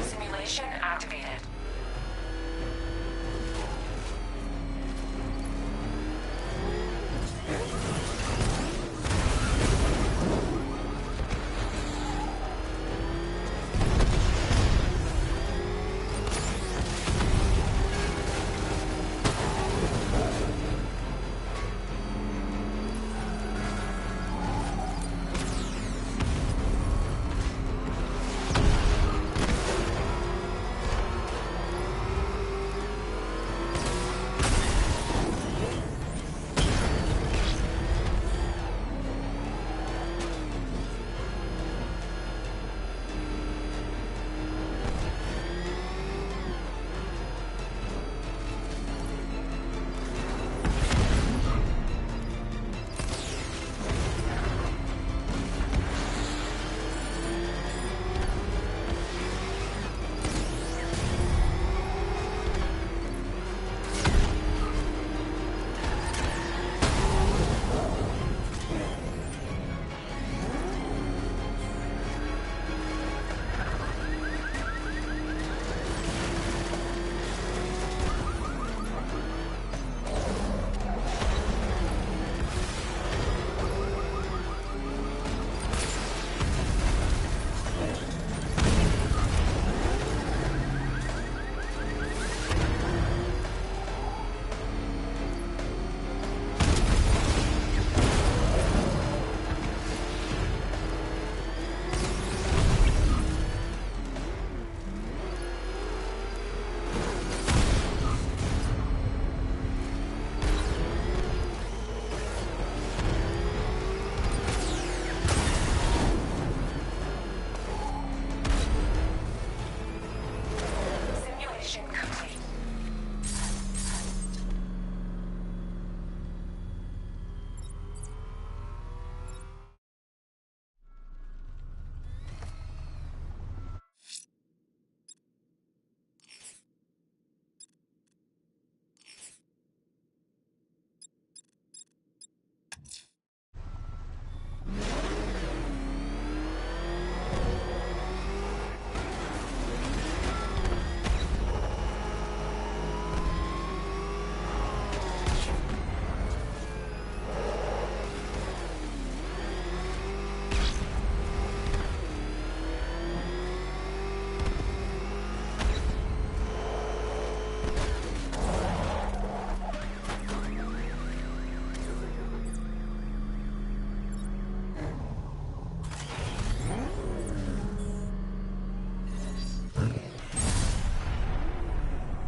Speaker 14: Simulation activated.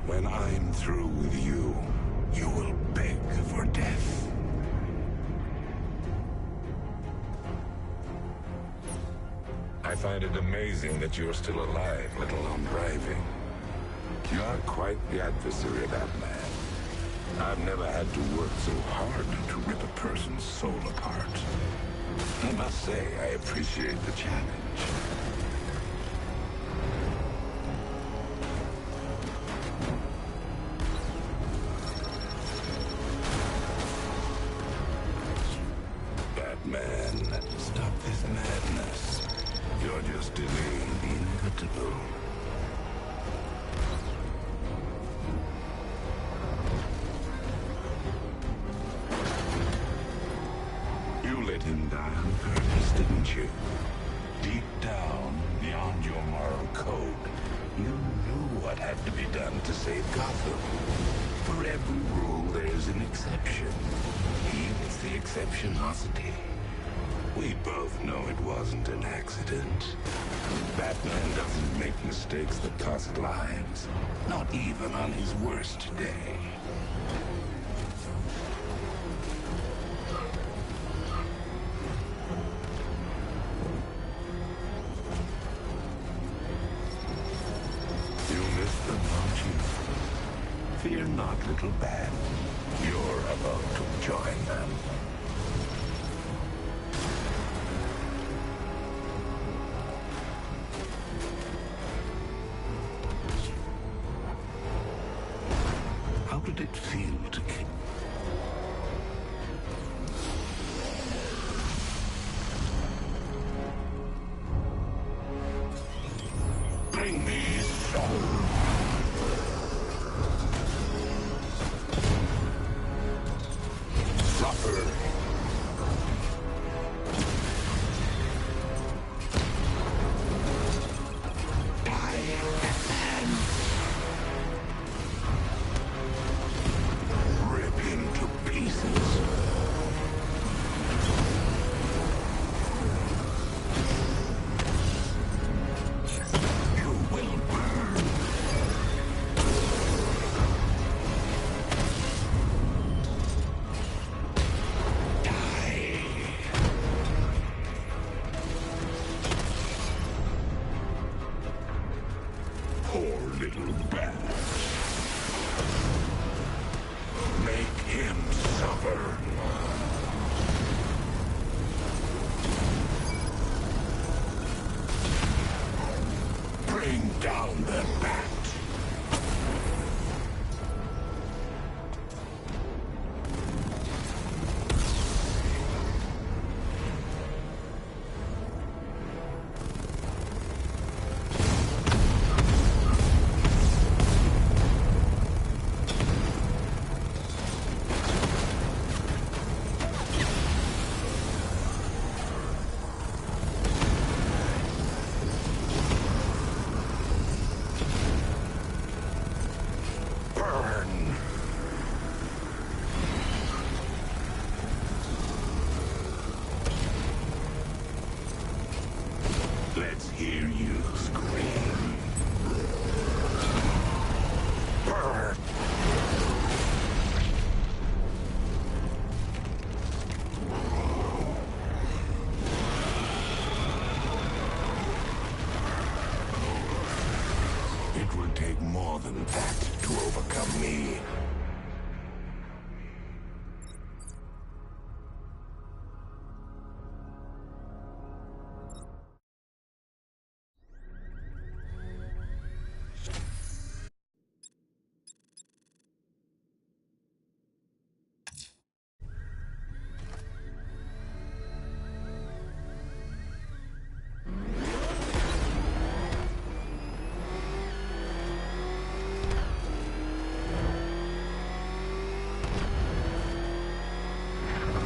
Speaker 11: When I'm through with you, you will beg for death.
Speaker 6: find it amazing that you're still alive, let alone driving. You're quite the adversary, Batman. I've never had to work so hard to rip a person's soul apart. I must say, I appreciate the challenge. Batman, stop this madness. You're just delaying the inevitable. You let him die on purpose, didn't you? Deep down, beyond your moral code, you knew what had to be done to save Gotham. For every rule, there's an exception. He was the exception, wasn't he? We both know it wasn't an accident. Batman doesn't make mistakes that cost lives, not even on his worst day. You missed them, don't you? Fear not, little bat. You're about to join them. How did it feel to kill? Bring me his soul. Suffer. Rip him to pieces. You will burn. Poor little bat. Make him suffer. Bring down the bat. Burn. Let's hear you scream. Burn. It would take more than that to overcome me.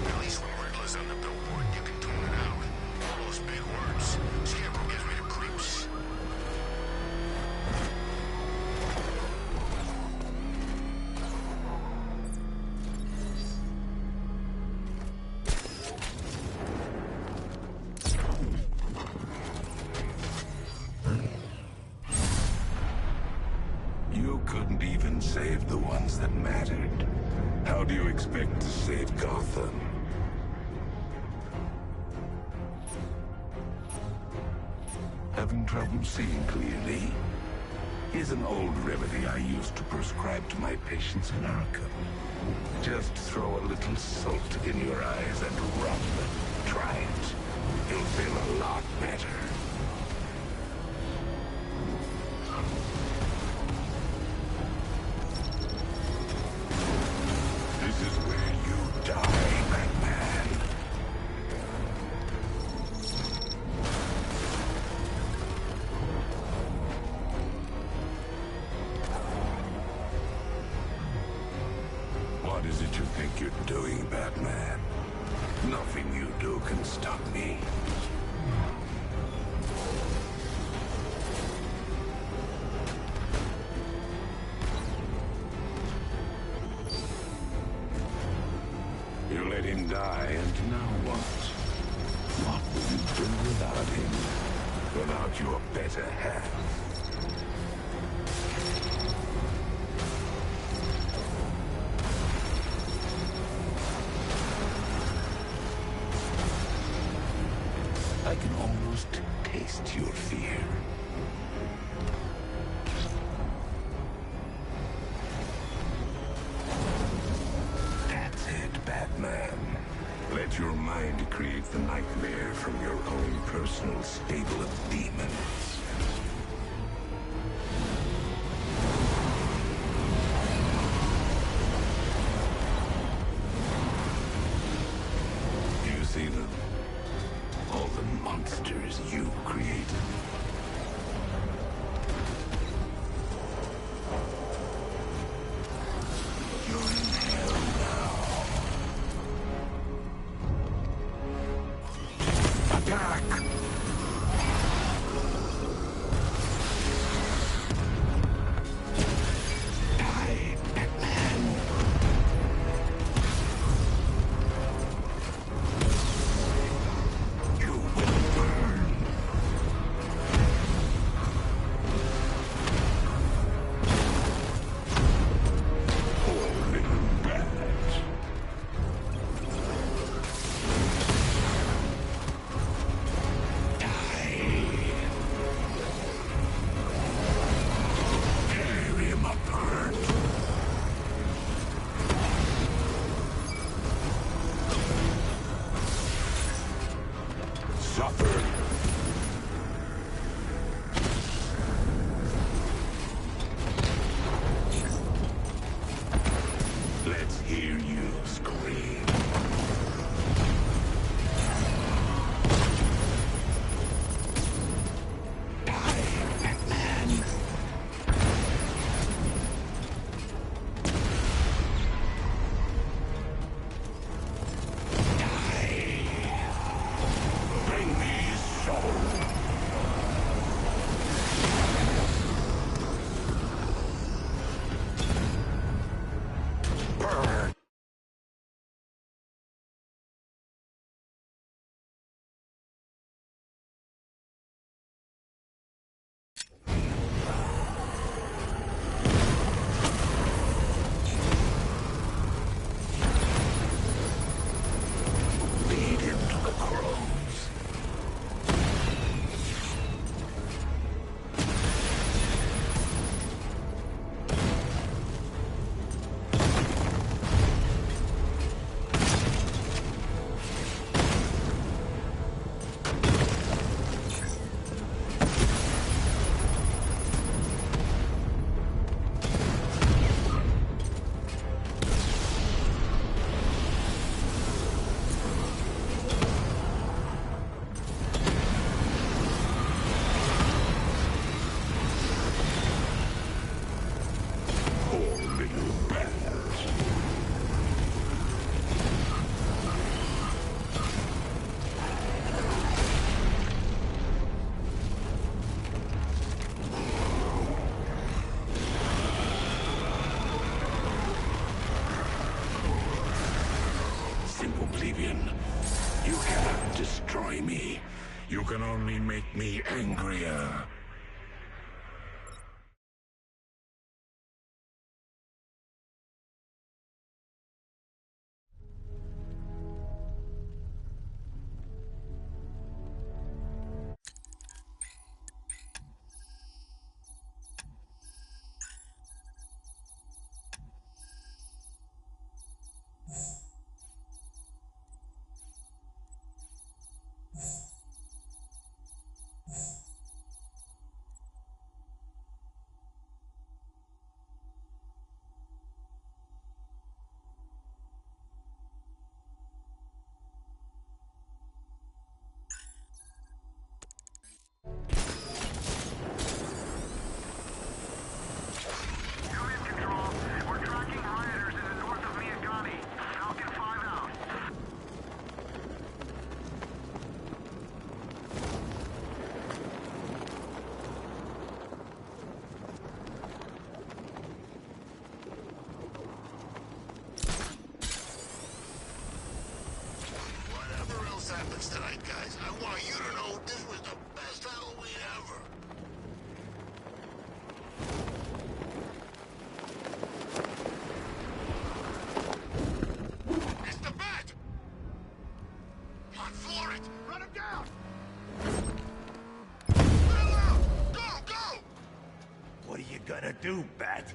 Speaker 10: At least when Riddler's on the billboard, you can tune it out. All those big words. Scarecrow gives me the creeps.
Speaker 6: You couldn't even save the ones that mattered. How do you expect to save Gotham? Having trouble seeing clearly? Here's an old remedy I used to prescribe to my patients in Arkham. Just throw a little salt in your eyes and rub them. Try it. You'll feel a lot better. This is where you die, Batman. What is it you think you're doing, Batman? Nothing you do can stop me. You let him die, and now what? What will you do without him? Without your better half? I can almost taste your fear. That's it, Batman. Let your mind create the nightmare from your own personal stable of demons. Do you see them? All the monsters you created. You're in hell now. Attack! Die, Batman. You will burn. Poor little bat. Tear him apart. Suffer. Let's hear you scream. Die, Batman. Die. Bring me his soul. Burn. Lead him to the crows. Poor little bat. Simple plebeian, you cannot destroy me. You can only make me angrier.
Speaker 4: gotta do, Bat?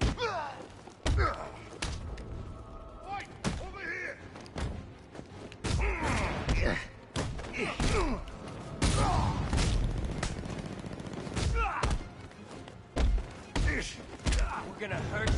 Speaker 10: Wait! Over here!
Speaker 15: We're gonna hurt